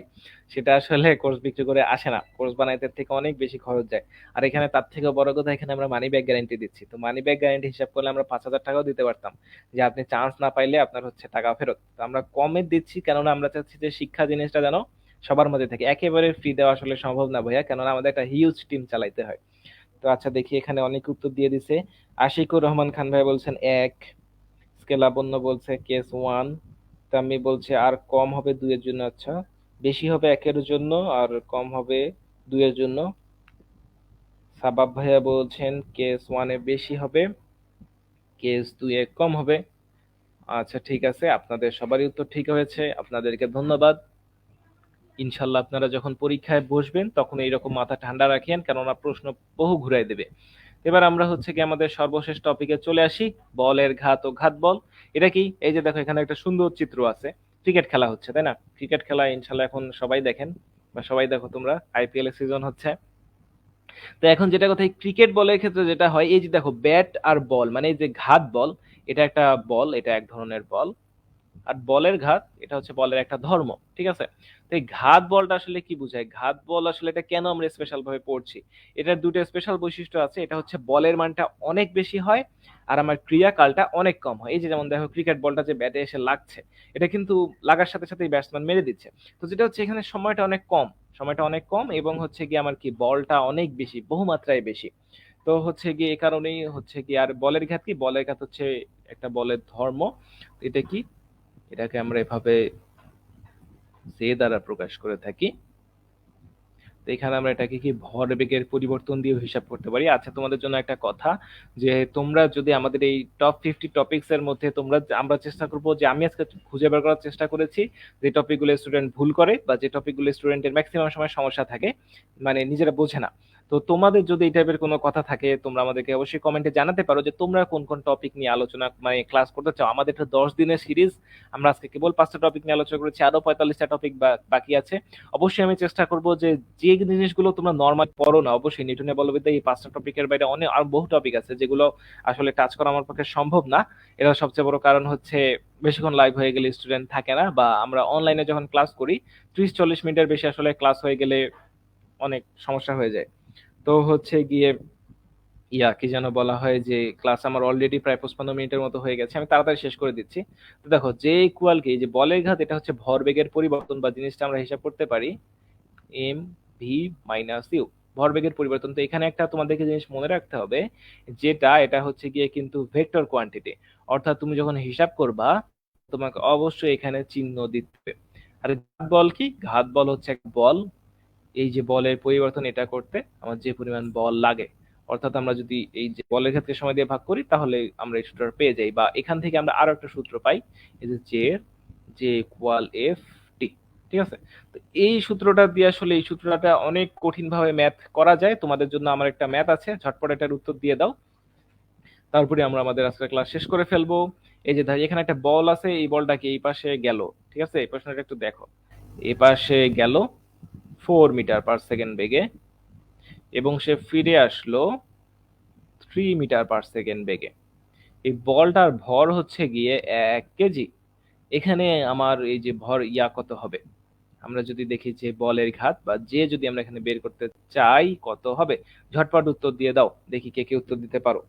সেটা আসলে কোর্স বিক্রি করে আসে না, কোর্স বানাইতে থেকে অনেক বেশি খরচ যায়। আর এখানে তার থেকে বড় কথা, এখানে আমরা মানি ব্যাক গ্যারান্টি দিচ্ছি। তো মানি ব্যাক গ্যারান্টি হিসাব করলে আমরা ৫,০০০ টাকাও দিতে পারতাম, যে আপনি চান্স না পাইলে আপনার হচ্ছে টাকা ফেরত। তো আমরা কমে দিচ্ছি, কেননা আমরা চাচ্ছি যে শিক্ষা জিনিসটা যেন সবার মধ্যে থাকে। একেবারে ফ্রি দেওয়া আসলে সম্ভব না ভাইয়া, কেননা আমাদের একটা হিউজ টিম চালাইতে হয়। তো আচ্ছা দেখি, এখানে অনেক উত্তর দিয়ে দিছে। আশিকুর রহমান খান ভাই বলছেন ১, স্কেলাবন্য বলছে কেস 1, তাম্মি বলছে আর কম হবে 2 এর জন্য। আচ্ছা, বেশি হবে 1 এর জন্য আর কম হবে 2 এর জন্য। সাবাব ভাইয়া বলছেন কেস 1 এ বেশি হবে, কেস 2 এ কম হবে। আচ্ছা ঠিক আছে, আপনাদের সবারই উত্তর ঠিক হয়েছে, আপনাদেরকে ধন্যবাদ। ইনশাল্লাহ আপনারা যখন পরীক্ষায় বসবেন তখন এইরকম মাথা ঠান্ডা রাখেন, কেননা প্রশ্ন বহু ঘুরাই দেবে। এবার আমরা হচ্ছে কি আমাদের সর্বশেষ টপিকে চলে আসি, বলের ঘাত ও ঘাত বল। এটা কি? এই যে দেখো, এখানে একটা সুন্দর চিত্র আছে, ক্রিকেট খেলা হচ্ছে, তাই না? ক্রিকেট খেলা ইনশাল্লাহ এখন সবাই দেখেন, বা সবাই দেখো তোমরা, আইপিএল এর সিজন হচ্ছে। তো এখন যেটা কথা, ক্রিকেট বলের ক্ষেত্রে যেটা হয়, এই যে দেখো ব্যাট আর বল, মানে এই যে ঘাত বল, এটা একটা বল, এটা এক ধরনের বল। আর বলের ঘাত, এটা হচ্ছে বলের একটা ধর্ম, ঠিক আছে? তো এই ঘাত বলটা আসলে কি বোঝায়, ঘাত বল আসলে এটা কেন আমরা স্পেশাল ভাবে পড়ছি? এটার দুটো স্পেশাল বৈশিষ্ট্য আছে, এটা হচ্ছে বলের মানটা অনেক বেশি হয় আর আমার ক্রিয়াকালটা অনেক কম হয়। এই যে যেমন দেখো, ক্রিকেট বলটা যে ব্যাটে এসে লাগছে, এটা কিন্তু লাগার সাথে সাথেই ব্যাটসম্যান মেরে দিচ্ছে। তো যেটা হচ্ছে এখানে সময়টা অনেক কম, সময়টা অনেক কম, এবং হচ্ছে কি আমার কি বলটা অনেক বেশি, বহুমাত্রায় বেশি। তো হচ্ছে গিয়ে এই কারণেই হচ্ছে কি, আর বলের ঘাত কি, বলের ঘাত হচ্ছে একটা বলের ধর্ম। এটা কি, এটাকে আমরা এভাবে যে দ্বারা প্রকাশ করে থাকি। তো এখানে আমরা এটাকে কি ভরবেগের পরিবর্তন দিয়ে হিসাব করতে পারি। আচ্ছা, তোমাদের জন্য একটা কথা, যে তোমরা যদি আমাদের এই টপ 50 টপিকস এর মধ্যে আমরা চেষ্টা করব, যে আমি আজকে খুঁজে বের করার চেষ্টা করেছি যে টপিকগুলো স্টুডেন্ট ভুল করে, বা যে টপিকগুলো স্টুডেন্টের ম্যাক্সিমাম সময় সমস্যা থাকে, মানে নিজেরা বোঝে না। তো তোমাদের যদি এই টাইপের কোনো কথা থাকে, তোমরা আমাদেরকে অবশ্যই কমেন্টে জানাতে পারো যে তোমরা কোন কোন টপিক নিয়ে আলোচনা মানে ক্লাস করতে চাও। আমাদের একটা 10 দিনের সিরিজ, আমরা আজকে কেবল 5টা টপিক নিয়ে আলোচনা করেছি, আরো 45টা টপিক বাকি আছে। অবশ্যই আমি চেষ্টা করব যে যে জিনিসগুলো তোমরা নর্মাল পড়ো না, অবশ্যই নিউটনের বলবিদ্যা এই 5টা টপিকের বাইরে অনেক আর বহু টপিক আছে যেগুলো আসলে টাচ করা আমার পক্ষে সম্ভব না। এর সবচেয়ে বড় কারণ হচ্ছে বেশিক্ষণ লাইভ হয়ে গেলে স্টুডেন্ট থাকে না, বা আমরা অনলাইনে যখন ক্লাস করি 30-40 মিনিটের বেশি আসলে ক্লাস হয়ে গেলে অনেক সমস্যা হয়ে যায়। তো হচ্ছে গিয়ে কি যেন বলা হয়, যে ক্লাস আমার অলরেডি প্রায় 55 মিনিটের মতো হয়ে গেছে, আমি তাড়াতাড়ি শেষ করে দিচ্ছি। তো দেখো, যে ইকুয়াল কি, যে বলের ঘাত, এটা হচ্ছে ভরবেগের পরিবর্তন, বা জিনিসটা আমরা হিসাব করতে পারি mv - u, ভরবেগের পরিবর্তন। তো এখানে একটা তোমাদেরকে জিনিস মনে রাখতে হবে, যেটা এটা হচ্ছে গিয়ে কিন্তু ভেক্টর কোয়ান্টিটি, অর্থাৎ তুমি যখন হিসাব করবা তোমাকে অবশ্যই এখানে চিহ্ন দিতে হবে। আর ঘাত বল কি, ঘাত বল হচ্ছে এক বল, এই যে বলের পরিবর্তন এটা করতে আমার যে পরিমাণ বল লাগে, অর্থাৎ আমরা যদি এই যে বলের ক্ষেত্রে সময় দিয়ে ভাগ করি তাহলে আমরা এই সূত্রটা পেয়ে যাই, বা এখান থেকে আমরা আরো একটা সূত্র পাই, এই যে জে ইকুয়াল এফ টি। ঠিক আছে, তো এই সূত্রটা দিয়ে আসলে এই সূত্রটা অনেক কঠিন ভাবে ম্যাথ করা যায়। তোমাদের জন্য আমার একটা ম্যাথ আছে, ঝটপট এটার উত্তর দিয়ে দাও, তারপরে আমরা আমাদের আজকের ক্লাস শেষ করে ফেলবো। এই যে ধর এখানে একটা বল আছে, এই বলটা কি এই পাশে গেল, ঠিক আছে, এই প্রশ্নটা একটু দেখো, এই পাশে গেল 4 মিটার পার সেকেন্ড বেগে এবং সে ফিরে আসলো 3 মিটার পার সেকেন্ড বেগে। এই বলটার ভর হচ্ছে গিয়ে 1 কেজি। এখানে আমার এই যে ভর কত হবে, আমরা যদি দেখি যে বলের ঘাত বা যে যদি আমরা এখানে বের করতে চাই কত হবে, ঝটপট উত্তর দিয়ে দাও, দেখি কে কে উত্তর দিতে পারো।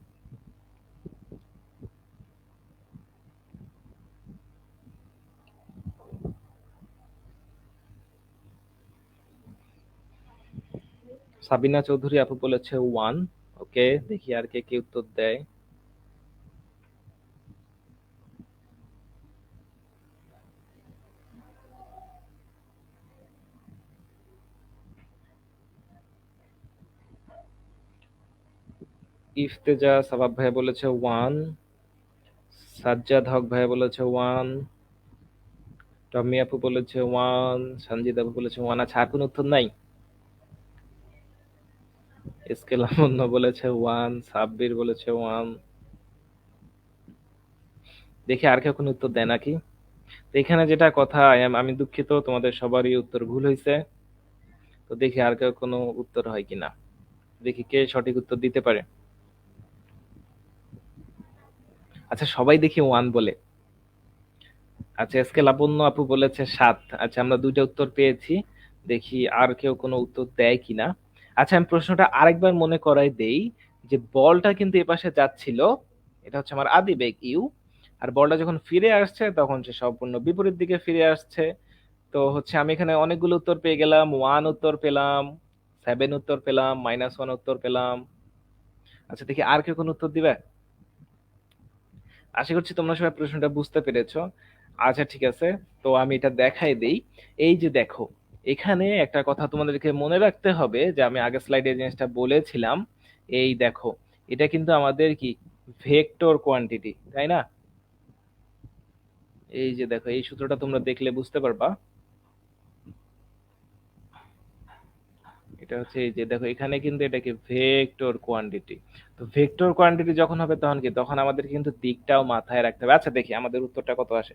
সাবিনা চৌধুরী আপু বলেছে 1। ওকে, দেখি আর কে কে উত্তর দেয়। ইফতেজা সাবাব ভাই বলেছে 1, সাজ্জাদ হক ভাই বলেছে 1, টমি আপু বলেছে 1, সঞ্জিত আপু বলেছে 1। আচ্ছা, আর কোন উত্তর নাই? এসকে লাবণ্য বলেছে 1, সাব্বির বলেছে 1। দেখি আর কেউ কোনো উত্তর দেয় নাকি। তো এখানে যেটা কথা, আমি দুঃখিত, তোমাদের সবারই উত্তর ভুল হয়েছে। তো দেখি আর কেউ কোনো উত্তর হয় কিনা, দেখি কে সঠিক উত্তর দিতে পারে। আচ্ছা, সবাই দেখি 1 বলে। আচ্ছা, এসকে লাবণ্য আপু বলেছে 7। আচ্ছা, আমরা দুইটা উত্তর পেয়েছি, দেখি আর কেউ কোনো উত্তর দেয় কিনা। আচ্ছা, আমি প্রশ্নটা আরেকবার মনে করাই দেই, যে বলটা কিন্তু এপাশে যাচ্ছিল, এটা হচ্ছে আমার আদি বেগ ইউ, আর বলটা যখন ফিরে আসছে তখন সে সম্পূর্ণ বিপরীত দিকে ফিরে আসছে। তো হচ্ছে আমি এখানে অনেকগুলো উত্তর পেয়ে গেলাম, 1 উত্তর পেলাম, 7 উত্তর পেলাম, -1 উত্তর পেলাম। আচ্ছা, দেখি আর কেউ কোনো উত্তর দিবে। আশা করছি তোমরা সবাই প্রশ্নটা বুঝতে পেরেছো। আচ্ছা, ঠিক আছে, তো আমি এটা দেখাই দেই। এই যে দেখো, এখানে একটা কথা তোমাদেরকে মনে রাখতে হবে, যে আমি আগের স্লাইডে জিনিসটা বলেছিলাম। এই দেখো, এটা কিন্তু আমাদের কি ভেক্টর কোয়ান্টিটি, তাই না? এই যে দেখো, এই সূত্রটা তোমরা দেখলে বুঝতে পারবা। এটা হচ্ছে এই যে দেখো, এখানে কিন্তু এটাকে ভেক্টর কোয়ান্টিটি। তো ভেক্টর কোয়ান্টিটি যখন হবে তখন কি, তখন আমাদের কিন্তু দিকটাও মাথায় রাখতে হবে। আচ্ছা, দেখি আমাদের উত্তরটা কত আসে।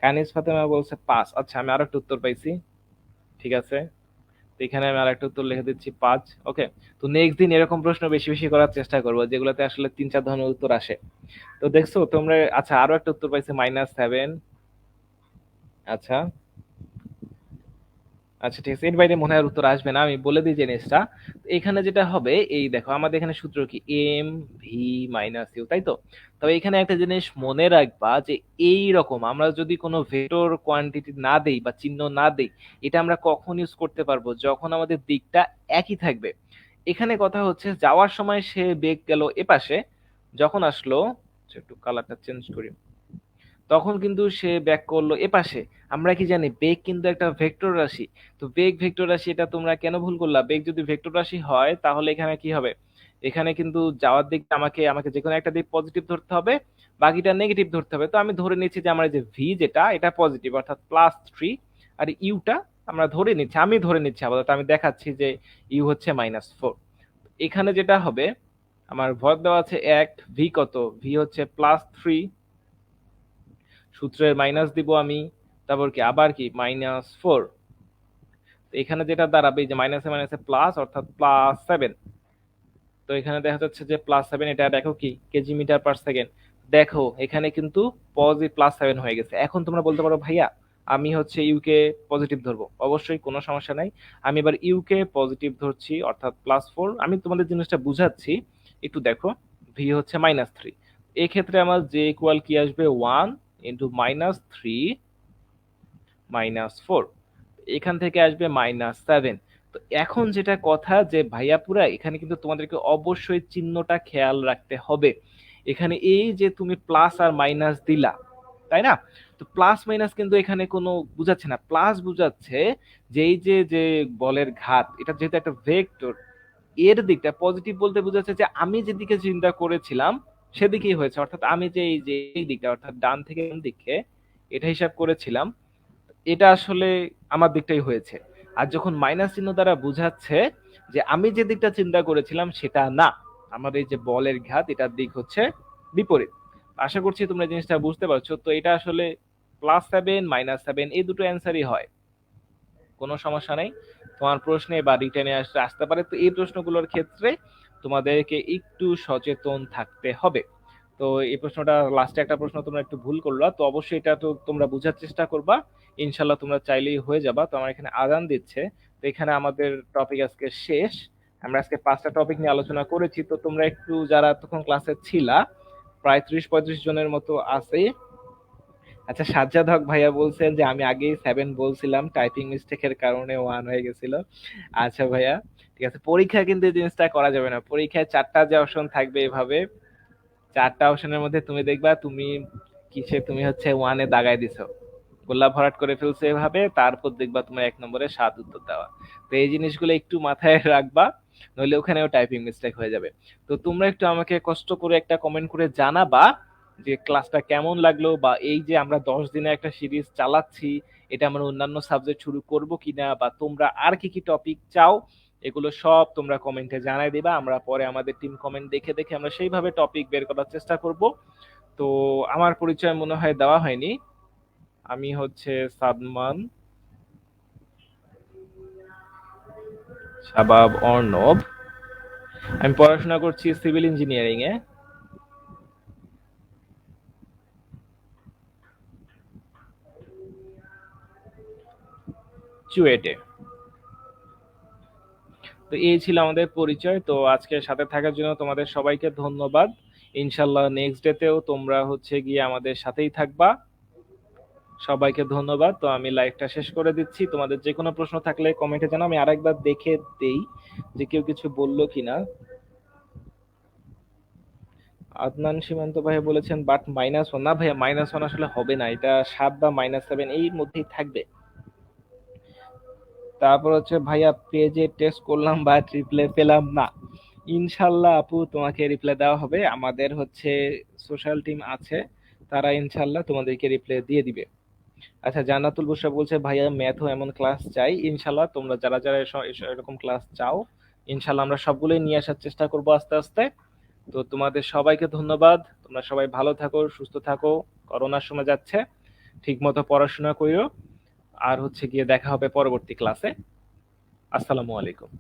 কানিজ ফাতেমা বলছে 5। আচ্ছা, আমি আরো একটা উত্তর পাইছি। ঠিক আছে, তো এখানে আমি আরেকটা উত্তর লিখে দিচ্ছি 5। ওকে, তো নেক্সট দিন এরকম প্রশ্ন বেশি বেশি করার চেষ্টা করবো, যেগুলোতে আসলে 3-4 ধরনের উত্তর আসে। তো দেখছো তোমরা। আচ্ছা, আরো একটা উত্তর পাইছে -7। আচ্ছা, আচ্ছা, ঠিক আছে, এর বাইরে মনে হয় আর উত্তর আসবে না, আমি বলে দিই জিনিসটা। এখানে যেটা হবে, এই দেখো আমাদের এখানে সূত্র কি এম ভি মাইনাস ইউ, তাই তো? তবে এখানে একটা জিনিস মনে রাখবা, যে এই রকম আমরা যদি কোনো ভেক্টর কোয়ান্টিটি না দেই বা চিহ্ন না দেই, এটা আমরা কখন ইউজ করতে পারবো, যখন আমাদের দিকটা একই থাকবে। এখানে কথা হচ্ছে যাওয়ার সময় সে বেগ গেল এপাশে, যখন আসলো, আচ্ছা, একটু কালারটা চেঞ্জ করি, তখন কিন্তু সে ব্যাক করলো এপাশে। আমরা কি জানি বেগ কিন্তু একটা ভেক্টর রাশি। তো বেগ ভেক্টর রাশি, এটা তোমরা কেন ভুল করলা? বেগ যদি ভেক্টর রাশি হয় তাহলে এখানে কি হবে, এখানে কিন্তু যাওয়ার দিক আমাকে আমাকে যে কোনো একটা দিক পজিটিভ ধরতে হবে, বাকিটা নেগেটিভ ধরতে হবে। তো আমি ধরে নিচ্ছি যে আমার এই যে ভি যেটা, এটা পজিটিভ অর্থাৎ +3, আর ইউটা আমরা ধরে নিচ্ছি, আমি ধরে নিচ্ছি আপাতত, আমি দেখাচ্ছি যে ইউ হচ্ছে -4। এখানে যেটা হবে, আমার ভর দেওয়া আছে 1, ভি কত, ভি হচ্ছে +3, সূত্রের মাইনাস দিব আমি, তারপর কি আবার কি -4। এখানে যেটা দাঁড়াবে, এই যে মাইনাসে মাইনাসে প্লাস, অর্থাৎ +7। তো এখানে দেখা যাচ্ছে যে +7, এটা দেখো কি কেজি মিটার পার সেকেন্ড। দেখো এখানে কিন্তু পজিটিভ +7 হয়ে গেছে। এখন তোমরা বলতে পারো ভাইয়া, আমি হচ্ছে ইউকে পজিটিভ ধরবো, অবশ্যই কোনো সমস্যা নাই। আমি এবার ইউকে পজিটিভ ধরছি, অর্থাৎ +4। আমি তোমাদের জিনিসটা বুঝাচ্ছি, একটু দেখো। ভি হচ্ছে -3, এই ক্ষেত্রে আমার জে ইকুয়াল কি আসবে, 1 ইন্টু -3 -4, এখান থেকে আসবে -7। তো এখন যেটা কথা, যে ভাইয়াপুরা এখানে কিন্তু তোমাদেরকে অবশ্যই চিহ্নটা খেয়াল রাখতে হবে। এখানে এই যে তুমি প্লাস আর মাইনাস দিলা, তাই না? তো প্লাস মাইনাস কিন্তু এখানে কোনো বুঝাচ্ছে না, প্লাস বুঝাচ্ছে যে এই যে যে বলের ঘাত, এটা যেহেতু একটা ভেক্টর, এর দিকটা পজিটিভ বলতে বোঝাচ্ছে যে আমি যেদিকে চিন্তা করেছিলাম সেদিকেই হয়েছে, অর্থাৎ আমি যে এই দিকটা অর্থাৎ ডান থেকে বাম দিকে এটা হিসাব করেছিলাম, এটা আসলে আমার দিকটাই হয়েছে। আর যখন মাইনাস চিহ্ন দ্বারা বোঝাচ্ছে যে আমি যে দিকটা চিন্তা করেছিলাম সেটা না, আমার এই যে বলের ঘাত এটার দিক হচ্ছে বিপরীত। আশা করছি তোমরা এই জিনিসটা বুঝতে পারছো। তো এটা আসলে +7 -7 এই দুটো অ্যান্সারই হয়, কোনো সমস্যা নেই। তোমার প্রশ্নে বা রিটেনে আসতে পারে। তো এই প্রশ্নগুলোর ক্ষেত্রে তোমাদেরকে একটু সচেতন থাকতে হবে। তো এই প্রশ্নটা লাস্টে একটা প্রশ্ন তোমরা একটু ভুল করলা, তো অবশ্যই এটা তো তোমরা বোঝার চেষ্টা করবা। ইনশাল্লাহ তোমরা চাইলেই হয়ে যাবা। তো আমার এখানে আজান দিচ্ছে, তো এখানে আমাদের টপিক আজকে শেষ। আমরা আজকে 5টা টপিক নিয়ে আলোচনা করেছি। তো তোমরা একটু যারা এতক্ষণ ক্লাসে ছিলা, প্রায় 30-35 জনের মতো আছে। আচ্ছা, সাজ্জাদ হক ভাইয়া বলছেন যে আমি আগেই 7 বলছিলাম, টাইপিং মিস্টেকের কারণে 1 হয়ে গেছিল। আচ্ছা ভাইয়া, ঠিক আছে। পরীক্ষা কিন্তু এই জিনিসটা করা যাবে না। পরীক্ষায় 4টা যে অপশন থাকবে এভাবে, 4টা অপশনের মধ্যে তুমি দেখবা তুমি কিসে তুমি হচ্ছে 1 এ দাগায় দিছো, গোল্লা ভরাট করে ফেলছো এভাবে, তারপর দেখবা তোমার 1 নম্বরে 7 উত্তর দেওয়া। তো এই জিনিসগুলো একটু মাথায় রাখবা, নইলে ওখানেও টাইপিং মিস্টেক হয়ে যাবে। তো তোমরা একটু আমাকে কষ্ট করে একটা কমেন্ট করে জানাবা যে ক্লাসটা কেমন লাগলো, বা এই যে আমরা 10 দিনে একটা সিরিজ চালাচ্ছি, এটা আমরা অন্যান্য সাবজেক্ট শুরু করব কিনা, বা তোমরা আর কি কি টপিক চাও, এগুলো সব তোমরা কমেন্টে জানাই দিবা। আমরা পরে আমাদের টিম কমেন্ট দেখে দেখে আমরা সেইভাবে টপিক বের করার চেষ্টা করব। তো আমার পরিচয় মনে হয় দেওয়া হয়নি। আমি হচ্ছে সাদমান শাবাব অর্ণব। আমি পড়াশোনা করছি সিভিল ইঞ্জিনিয়ারিং এ, চুয়েটে। তো এই ছিল আমাদের পরিচয়। তো আজকে সাথে থাকার জন্য তোমাদের সবাইকে ধন্যবাদ। ইনশাল্লাহ নেক্সট ডেতেও তোমরা হচ্ছে গিয়ে আমাদের সাথেই থাকবা। সবাইকে ধন্যবাদ। তো আমি লাইভটা শেষ করে দিচ্ছি। তোমাদের যে কোনো প্রশ্ন থাকলে কমেন্টে জানাও, আমি আরেকবার দেখে দেই যে কেউ কিছু বললো কিনা। আদনান সীমান্ত ভাই বলেছেন বাট -1, না ভাইয়া -1 আসলে হবে না, এটা 7 বা -7 এই মধ্যেই থাকবে। তারপর হচ্ছে ভাইয়া পেজে টেস্ট করলাম বা রিপ্লাই পেলাম না। ইনশাল্লাহ আপু তোমাকে রিপ্লাই দেওয়া হবে। আমাদের হচ্ছে সোশ্যাল টিম আছে, তারা ইনশাল্লাহ তোমাদেরকে রিপ্লাই দিয়ে দিবে। আচ্ছা, জান্নাতুল বুশরা বলছে ভাইয়া ম্যাথও এমন ক্লাস চাই। ইনশাল্লাহ তোমরা যারা যারা এরকম ক্লাস চাও, ইনশাল্লাহ আমরা সবগুলোই নিয়ে আসার চেষ্টা করবো আস্তে আস্তে। তো তোমাদের সবাইকে ধন্যবাদ। তোমরা সবাই ভালো থাকো, সুস্থ থাকো। করোনার সময় যাচ্ছে, ঠিক মতো পড়াশোনা করো। আর হচ্ছে গিয়ে দেখা হবে পরবর্তী ক্লাসে। আসসালামু আলাইকুম।